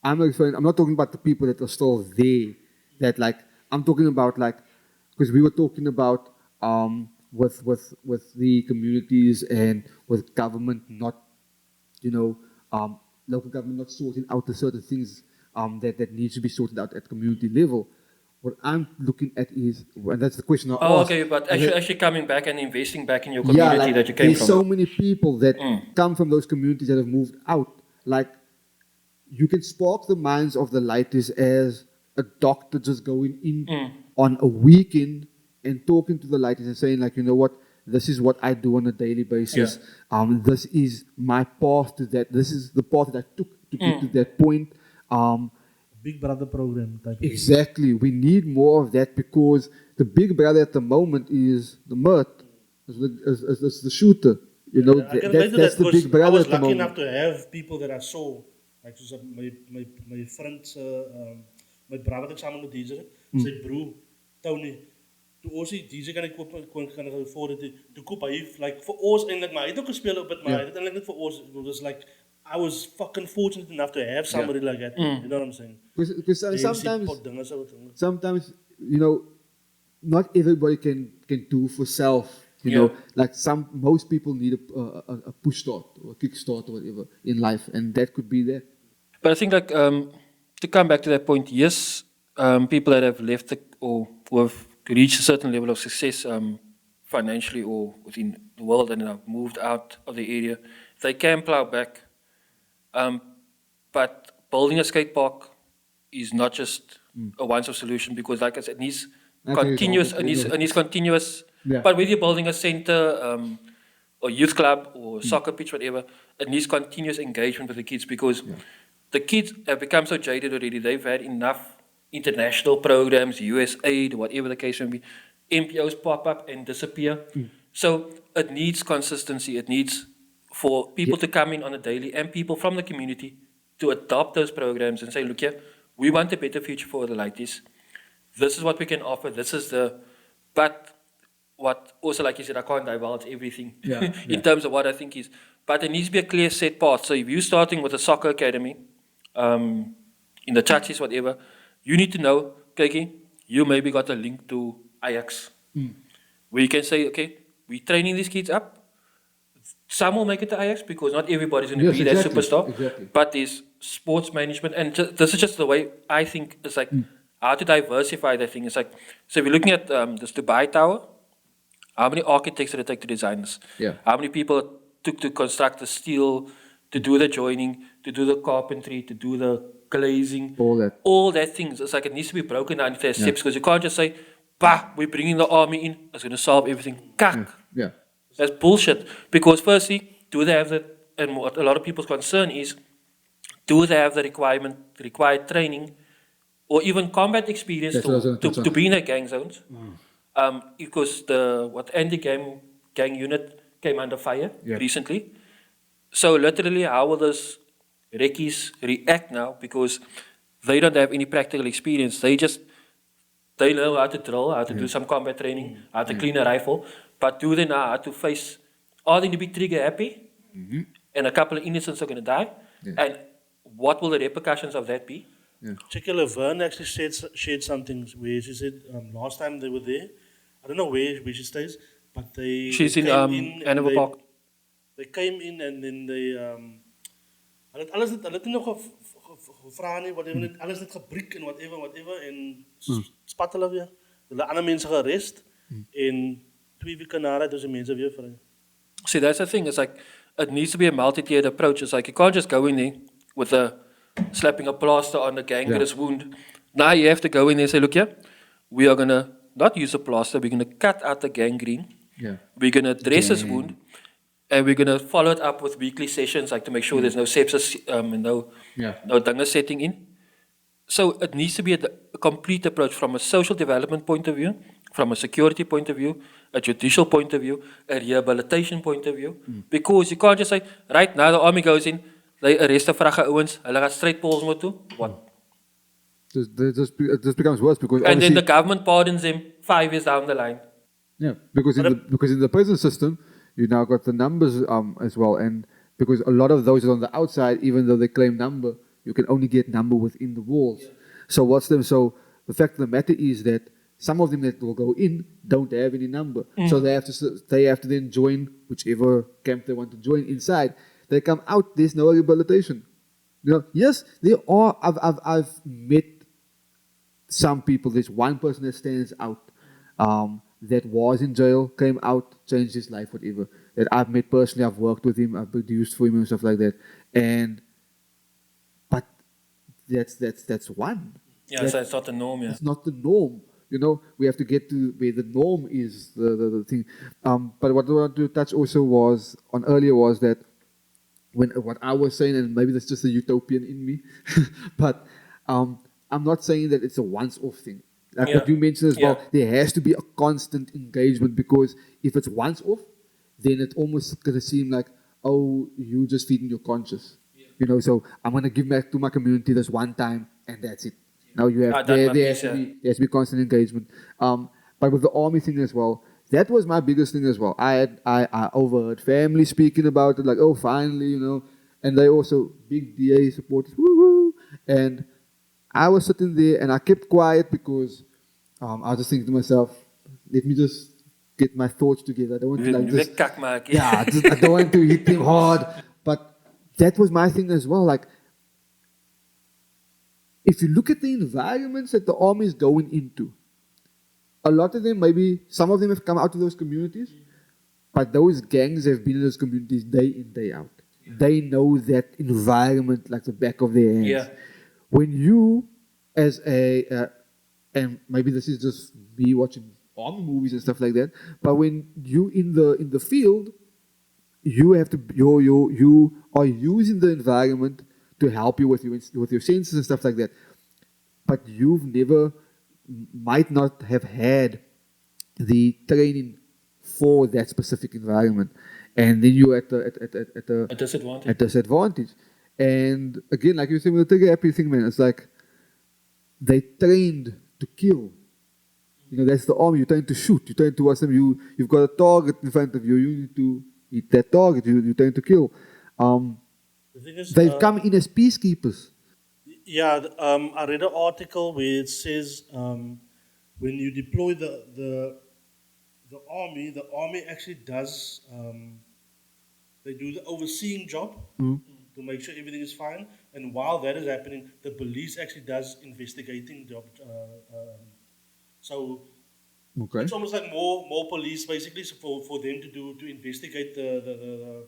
I'm not talking about the people that are still there. That like I'm talking about like, because we were talking about with the communities and with government not, local government not sorting out the certain things that needs to be sorted out at community level. What I'm looking at is, and that's the question I asked. Okay, but actually coming back and investing back in your community that you came there's from. so many people that come from those communities that have moved out. Like, you can spark the minds of the lighters as a doctor just going in on a weekend and talking to the lighters and saying, like, you know what, this is what I do on a daily basis. This is my path to that. This is the path that I took to get to that point. Big Brother program type. Exactly. We need more of that because the big brother at the moment is the mirth, is the shooter. You know, I can relate to that's that the because big brother I was at the lucky moment. enough to have people that I saw, like soos my friends, my brother wat ek saam met DJ, sy broer Tony. Toe ons die DJ kan ek kan voor dit toe koop hy like vir ons eintlik, maar hy het ook gespeel op dit, maar hy het eintlik net vir ons, it was like I was fucking fortunate enough to have somebody like that. You know what I'm saying? Because sometimes, you know, not everybody can do for self. You know, like most people need a push start or a kick start or whatever in life, and that could be that. But I think like to come back to that point, yes, people that have left or who have reached a certain level of success financially or within the world and have moved out of the area, they can plow back. But building a skate park is not just a once-off solution because, like I said, it needs I think it's continuous. almost- It needs continuous. Yeah. But whether you're building a center or youth club or soccer pitch, whatever, it needs continuous engagement with the kids because the kids have become so jaded already. They've had enough international programs, USAID, whatever the case may be. MPOs pop up and disappear. So it needs consistency. It needs for people to come in on a daily and people from the community to adopt those programs and say, look here, we want a better future for the ladies. This is what we can offer. This is but what also, like you said, I can't divulge everything in terms of what I think is, but there needs to be a clear set path. So if you're starting with a soccer academy, in the churches, whatever, you need to know, okay, you maybe got a link to Ajax, where you can say, okay, we're training these kids up. Some will make it to Ajax because not everybody's going to be that superstar. Exactly. But there's sports management, and this is just the way I think it's like how to diversify that thing. It's like, so if you're looking at this Dubai Tower, how many architects did it take to design this? Yeah. How many people took to construct the steel, to do the joining, to do the carpentry, to do the glazing? All that things. It's like it needs to be broken down into steps because you can't just say, bah, we're bringing the army in, it's going to solve everything. Kak. Yeah. That's bullshit. Because firstly, do they have the, and what a lot of people's concern is, do they have the required training or even combat experience to be in a gang zones? Because what anti-gang unit came under fire recently. So literally, how will those reckies react now? Because they don't have any practical experience. They know how to drill, how to do some combat training, how to clean a rifle. But do they know how to face, are they going to be trigger happy? And a couple of innocents are going to die? And what will the repercussions of that be? Checker Laverne actually shared something where she said last time they were there, I don't know where she stays, but She's in Hanover Park. They came in and then they hulle het nie nog gevra nie, whatever, alles net gebreek en whatever en spat hulle weer. Hulle ander mense gearrest en 2 weke nadat het ons die mense weer vry. See, that's the thing. It's like it needs to be a multi-tiered approach. It's like you can't just go in there with slapping a plaster on a gangrenous wound. Now you have to go in there and say, look here, we are gonna not use a plaster. We're gonna cut out the gangrene. We're gonna address this wound, and we're gonna follow it up with weekly sessions, like to make sure there's no sepsis, no dinge setting in. So it needs to be a complete approach from a social development point of view, from a security point of view, a judicial point of view, a rehabilitation point of view. Because you can't just say, right now the army goes in, they arrest the vragge ouens, hulle gaan straight pols moet toe. What? It just becomes worse because And then the government pardons them 5 years down the line. Yeah, because in the prison system, you now got the numbers as well, and because a lot of those are on the outside, even though they claim number, you can only get number within the walls. So So the fact of the matter is that some of them that will go in don't have any number, so they have to then join whichever camp they want to join inside. They come out, there's no rehabilitation. You know, yes, there are. I've met some people. There's one person that stands out. That was in jail, came out, changed his life, whatever. That I've met personally, I've worked with him, I've produced for him and stuff like that. But that's one. Yeah, so it's not the norm. Yeah. It's not the norm. You know, we have to get to where the norm is the thing. But what I wanted to touch also was that what I was saying, and maybe that's just a utopian in me, but I'm not saying that it's a once-off thing. Like what you mentioned as well, there has to be a constant engagement, because if it's once off, then it almost going to seem like, oh, you just feeding your conscience. You know, so I'm going to give back to my community this one time and that's it. Now you have, there has to be constant engagement. But with the army thing as well, that was my biggest thing as well. I overheard family speaking about it, like, oh, finally, you know, and they also big DA supporters, woo-hoo, and I was sitting there and I kept quiet because I was just thinking to myself, let me just get my thoughts together. I don't want to like just, I don't want to hit him hard. But that was my thing as well. Like, if you look at the environments that the army is going into, a lot of them, maybe some of them have come out of those communities, but those gangs have been in those communities day in, day out. They know that environment like the back of their hands. Yeah. When you, as and maybe this is just me watching army movies and stuff like that, but when you in the field, you have to you are using the environment to help you with your senses and stuff like that. But you've never, might not have had the training for that specific environment, and then you're at A disadvantage. a disadvantage. And again, like you said with the trigger happy thing, man, it's like they trained to kill. You know, that's the army. You train to shoot. You train to watch them. You've got a target in front of you. You need to hit that target. You train to kill. The thing is, They've come in as peacekeepers. yeah, I read an article where it says when you deploy the army actually does they do the overseeing job to make sure everything is fine, and while that is happening, the police actually does investigating job. So Okay. it's almost like more police basically, so for them to investigate the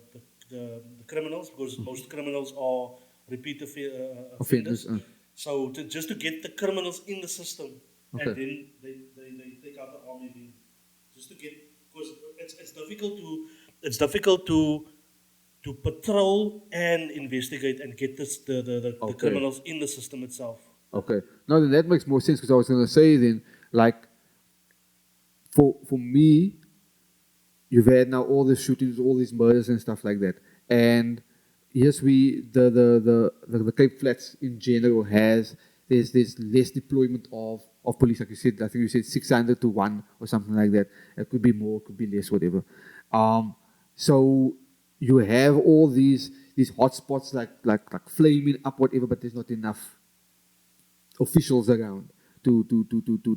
criminals, because most criminals are repeat offenders. Offenders. So just to get the criminals in the system, Okay. and then they take out the army, then just to get, because it's difficult to patrol and investigate and get the Okay. criminals in the system itself. Okay. No, then that makes more sense, because I was going to say then, like, for me, you've had now all the shootings, all these murders and stuff like that, and yes, the Cape Flats in general there's less deployment of police, like you said. I think you said 600 to 1 or something like that. It could be more, could be less, whatever. So you have all these hotspots like flaming up, whatever, but there's not enough officials around to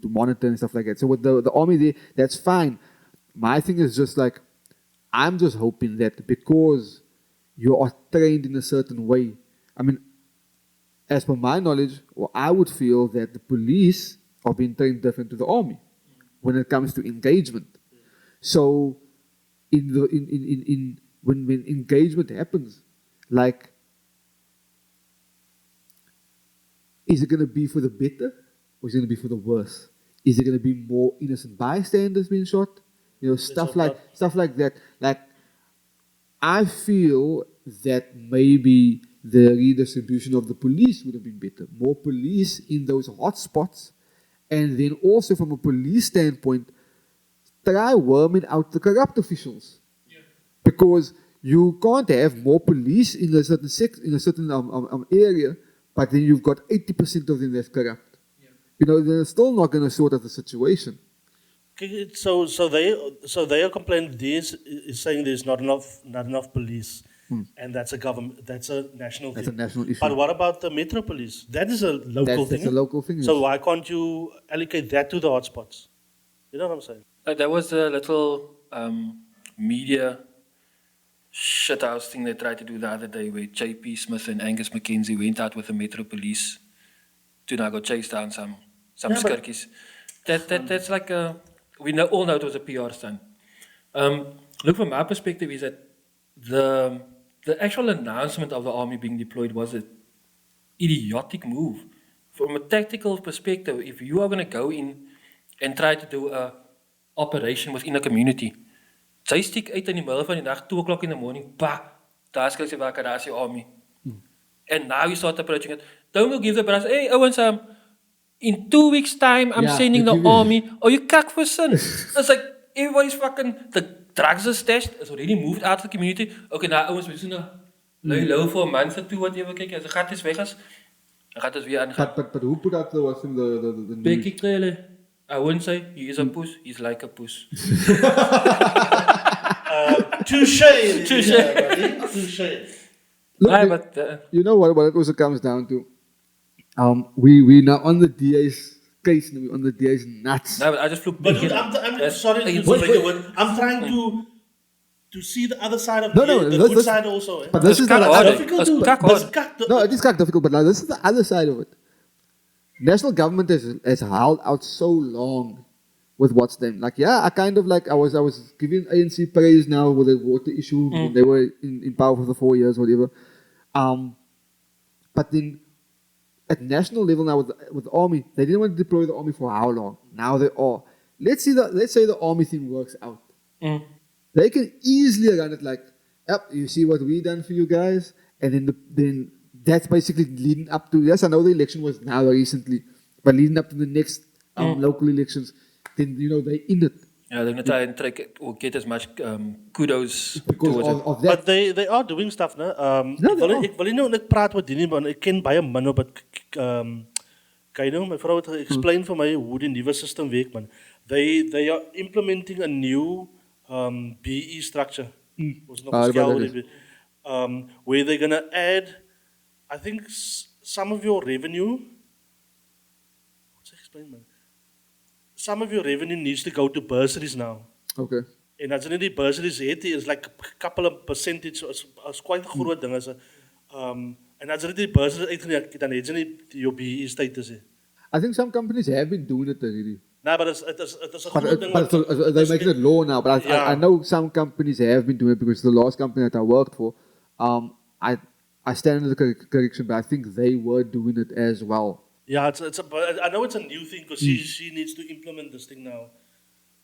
monitor and stuff like that. So with the army there, that's fine. My thing is just like, I'm just hoping that because you are trained in a certain way, I mean, as per my knowledge, or I would feel that the police are being trained different to the army when it comes to engagement. So when engagement happens, like, is it going to be for the better or is it going to be for the worse? Is it going to be more innocent bystanders being shot? You know, stuff like that. Like, I feel that maybe the redistribution of the police would have been better. More police in those hotspots, and then also from a police standpoint, try worming out the corrupt officials. Yeah. Because you can't have more police in a certain area, but then you've got 80% of them that's corrupt. Yeah. You know, they're still not going to sort out the situation. Okay, so their complaint is saying there's not enough police, and that's a national That's thing. a national issue. But what about the Metro Police? That is a local thing. That's a local thing. So yes. why can't you allocate that to the hotspots? You know what I'm saying? There was a little media shithouse thing they tried to do the other day, where JP Smith and Angus McKenzie went out with the Metro Police to now go chase down some skirkies. That's like we all know it was a PR stunt. Look, from my perspective, is that the actual announcement of the army being deployed was an idiotic move. From a tactical perspective, if you are going to go in and try to do a operation within a community, jy stiek uit in die middle van die nacht, 2 o'clock in the morning, daar is die army. And now you start approaching it. Don't we give the brass, hey, Owens, in 2 weeks' time, I'm sending the army. Oh, you kak for sin. It's like, everybody's fucking, the drugs are stashed, it's already moved out of the community. Okay, now, Owens, we doen low for a month or two, whatever, kyk, as the gat is weg is, dan gaat het weer aangaan. But who put out the news? Becky trailer. I wouldn't say he is a puss, he's like a puss. Touche. Look, But you know what it also comes down to? We now on the DA's case, we're on the DA's nuts. no, but I just flew. But dude, I'm sorry to Wait, make it word. I'm trying to see the other side of No, the good side also. But this is kak not hard, other, difficult it's to. kak That's hard. kak- no, it is kind of difficult. But now this is the other side of it. national government has held out so long with what's them. Like, yeah, I kind of like I was giving ANC praise now with the water issue when they were in power for the 4 years, whatever. But then at national level now with the army, they didn't want to deploy the army for how long? Now they are. Let's say the army thing works out. They can easily run it like, yep, you see what we done for you guys, and then that's basically leading up to, yes, I know the election was now recently, but leading up to the next local elections, then they in it Yeah, they're going to try and or get as much kudos because towards it. of that. But they are doing stuff, no? No, Ek they wil are. ek wil nie nou net praat oor die nie, man. Ek ken baie min op dit. Kan jy nou my vrou het explain vir my hoe die nuwe system werk, man. They are implementing a new BE structure. Ons nog Ah, geskel wat oor dit dit. Where they're going to add, I think, some of your revenue. What's I explain, man? Some of your revenue needs to go to bursaries now. Okay. En as jy nie die bursaries het, is like a couple of percentage, is quite 'n groot ding as 'n en as jy die bursaries uitgeneem, dan het jy nie jou BE status nie. I think some companies have been doing it already. Nee, maar it is 'n But, groot ding. they're making it law now. But Yeah. I know some companies have been doing it because the last company that I worked for, I stand under the correction, but I think they were doing it as well. Yeah, I know it's a new thing because she needs to implement this thing now.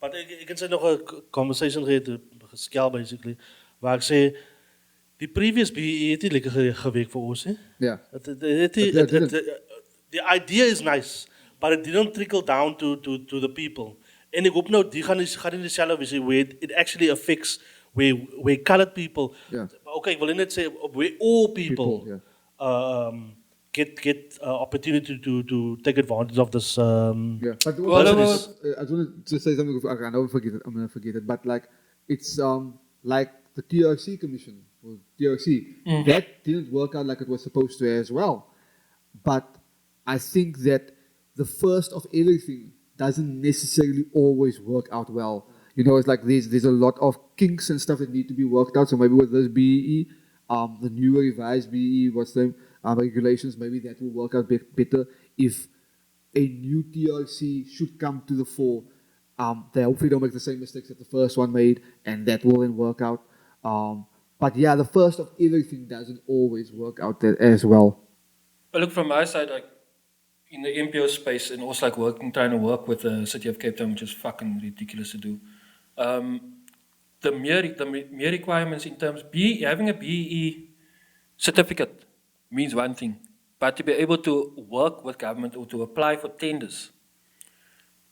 But ek het sy nog 'n conversation gehad, geskel basically, waar ek sê die previous BE het nie lekker gewerk vir ons nie. Yeah. The idea is nice, but it didn't trickle down to the people. En ek hoop nou die gaan nie dieselfde wees where it actually affects where colored people. Yeah. Okay, ek wil net sê where all people, yeah. get opportunity to take advantage of this. Yeah. But Well, I was- just want to say something. I know I'm gonna forget it. But like it's like the TRC commission or TRC that didn't work out like it was supposed to as well. But I think that the first of everything doesn't necessarily always work out well. It's like there's a lot of kinks and stuff that need to be worked out. So maybe with this BEE, the new revised BEE, what's the regulations, maybe that will work out better if a new TRC should come to the fore. They hopefully don't make the same mistakes that the first one made, and that will then work out. But yeah, the first of everything doesn't always work out there as well. But look, from my side, like in the MPO space and also like trying to work with the city of Cape Town, which is fucking ridiculous to do. The mere requirements in terms having a BEE certificate means one thing, but to be able to work with government or to apply for tenders,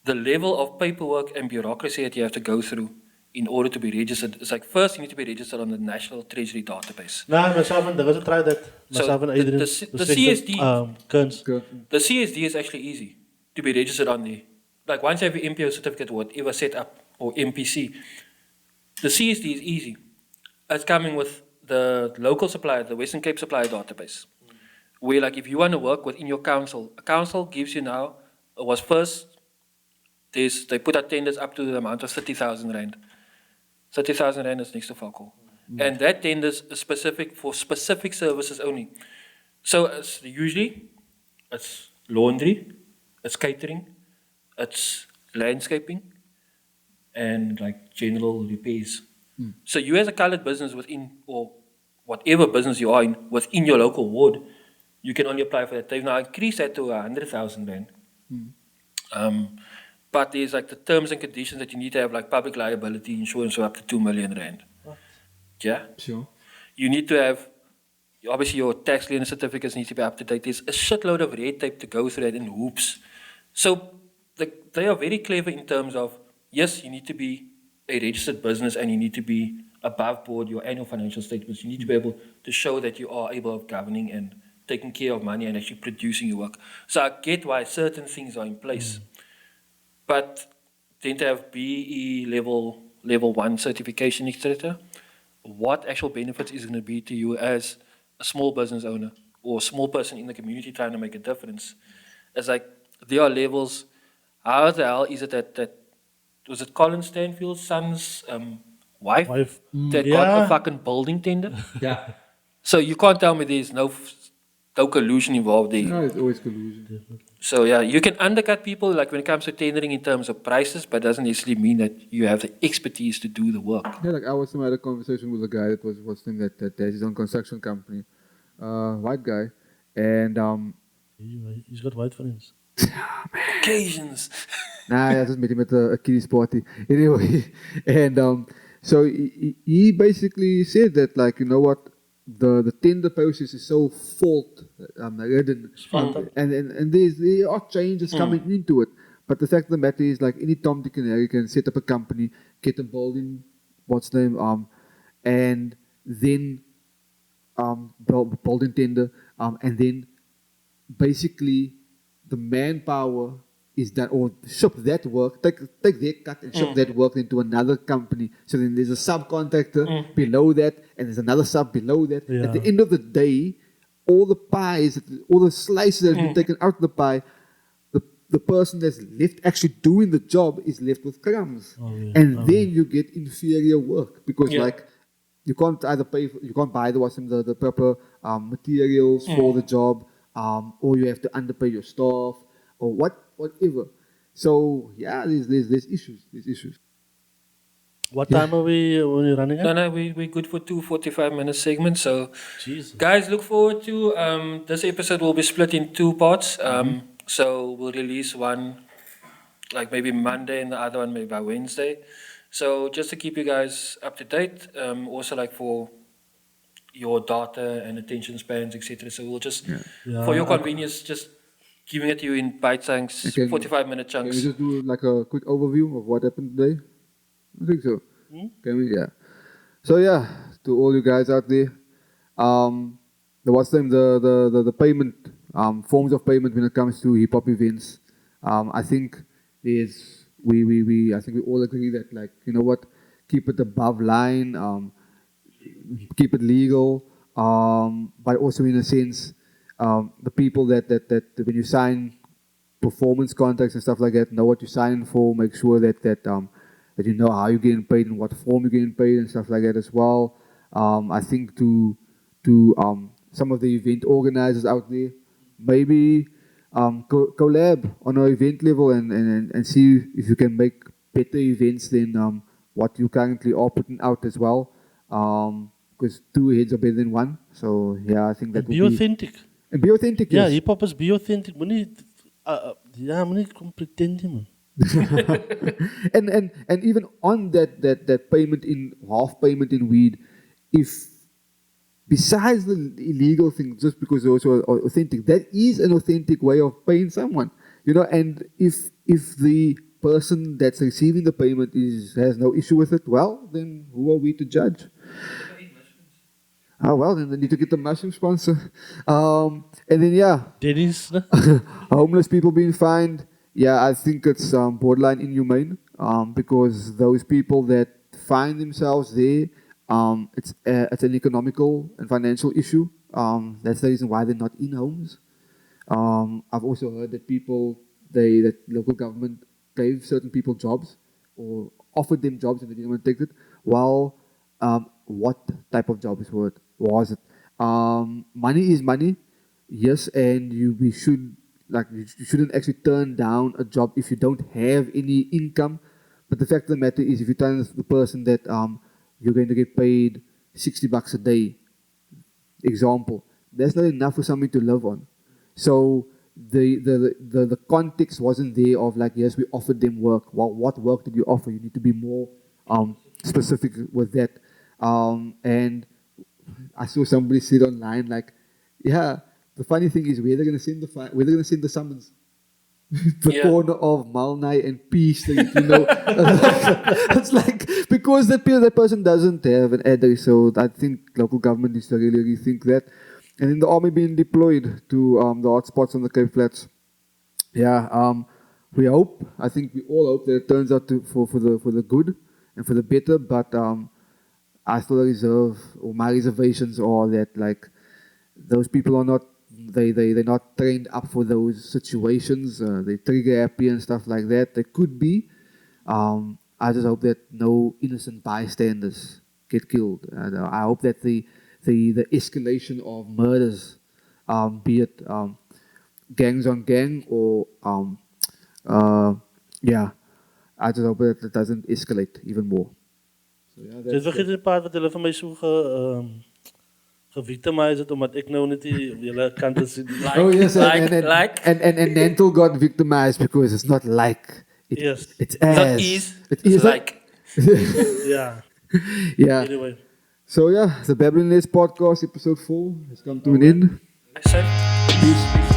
the level of paperwork and bureaucracy that you have to go through in order to be registered, it's like first you need to be registered on the National Treasury Database. Nou, myself en dinge try that. Myself and Adrian. the CSD Kearns. The CSD is actually easy to be registered on the, like once you have your MPO certificate or whatever set up, or MPC, the CSD is easy. It's coming with the local supplier, the Western Cape Supplier Database, where like if you want to work within your council, a council gives you now, they put out tenders up to the amount of 30,000 Rand. 30,000 Rand is next to fuck all. And that tenders is specific for specific services only. So it's laundry, it's catering, it's landscaping, and like general repairs. So you as a colored business within, or whatever business you are in, within your local ward, you can only apply for that. They've now increased that to 100,000 Rand. But there's like the terms and conditions that you need to have, like public liability insurance for up to 2 million Rand. Yeah? Sure. You need to have, obviously your tax lien certificates need to be up to date. There's a shitload of red tape to go through that in hoops. So they are very clever in terms of, yes, you need to be a registered business and you need to be above board your annual financial statements. You need to be able to show that you are able of governing and taking care of money and actually producing your work. So I get why certain things are in place. But then to have BE level 1 certification, etc., what actual benefits is going to be to you as a small business owner or a small person in the community trying to make a difference? It's like there are levels. How the hell is it that was it Colin Stanfield's son's wife that got Yeah. a fucking building tender? Yeah. So you can't tell me there's no no collusion involved there. No, it's always collusion. So yeah, you can undercut people like when it comes to tendering in terms of prices, but doesn't necessarily mean that you have the expertise to do the work. Yeah, like I was had a conversation with a guy that was saying that has his own construction company, white guy, and He's got white friends. Occasions. nah, I just met him at a kiddies party. Anyway, and so he basically said that, like, you know what, the tender process is so fault ridden, and there are changes coming into it. But the fact of the matter is, like, any Tom, Dick, and Harry can set up a company, get a building, what's name, and then building tender, and then basically the manpower is that, or ship that work, take their cut and ship that work into another company. So then there's a subcontractor below that, and there's another sub below that. Yeah. At the end of the day, all the pies, all the slices that have been taken out of the pie, the person that's left actually doing the job is left with crumbs. And then you get inferior work because like you can't either you can't buy the proper materials for the job, or you have to underpay your staff or whatever. So yeah, there's issues. What time are we running at? No, we're good for 2 45-minute segments. So, Jesus. guys, look forward to this episode will be split in 2 parts. So we'll release one like maybe Monday and the other one maybe by Wednesday. So just to keep you guys up to date, also like for your data and attention spans, etc. So we'll just for your convenience, just giving it to you in bite-sized 45-minute Can we chunks. just do like a quick overview of what happened today? I think so. Can we? Yeah. So yeah, to all you guys out there, the payment forms of payment when it comes to hip hop events. I think I think we all agree that, like, you know what, keep it above line, keep it legal, but also in a sense, the people that when you sign performance contracts and stuff like that, know what you're signing for. Make sure that you know how you're getting paid and what form you're getting paid and stuff like that as well. I think to some of the event organizers out there, maybe collab on an event level and see if you can make better events than what you currently are putting out as well. Because 2 heads are better than 1. So yeah, I think that Be would be authentic. and be authentic. Yeah, Yes. hip hop is be authentic. Moenie kom pretend nie, man. and even on that payment in half payment in weed, if besides the illegal thing, just because they're also authentic, that is an authentic way of paying someone, you know. And if the person that's receiving the payment has no issue with it, well, then who are we to judge? Oh well, then they need to get the mushroom sponsor. And then yeah, Dennis, ne? homeless people being fined. Yeah, I think it's borderline inhumane, because those people that find themselves there, it's an economical and financial issue. That's the reason why they're not in homes. I've also heard that that local government gave certain people jobs or offered them jobs and they didn't want to take it. Well, what type of job was it? Money is money, yes, and we should, like, you shouldn't actually turn down a job if you don't have any income. But the fact of the matter is, if you tell the person that you're going to get paid $60 a day, example, that's not enough for something to live on. So the context wasn't there of, like, yes, we offered them work. Well, what work did you offer? You need to be more specific with that. And I saw somebody sit online, like, yeah, the funny thing is where they're gonna send the summons. The corner of Malnai and P Street, you know. It's like, because that person doesn't have an address, so I think local government needs to really rethink that. And then the army being deployed to the hotspots on the Cape Flats. Yeah, I think we all hope that it turns out for the good and for the better, but I still my reservations are that, like, those people are not, they're not trained up for those situations. They trigger happy and stuff like that. They could be. I just hope that no innocent bystanders get killed. I hope that the escalation of murders be it gangs on gang or yeah. I just hope that it doesn't escalate even more. So yeah, Dit vergeet die part wat hulle vir my so gevictimize het omdat ek nou net die hele kante sien. Oh yes, like. and Nantel got victimized because it's not like Yes. it's Not as ease, it it's is like. Ja. yeah. Anyway. So yeah, the Babbling Heads podcast episode 4 has come to an end. I said. Peace.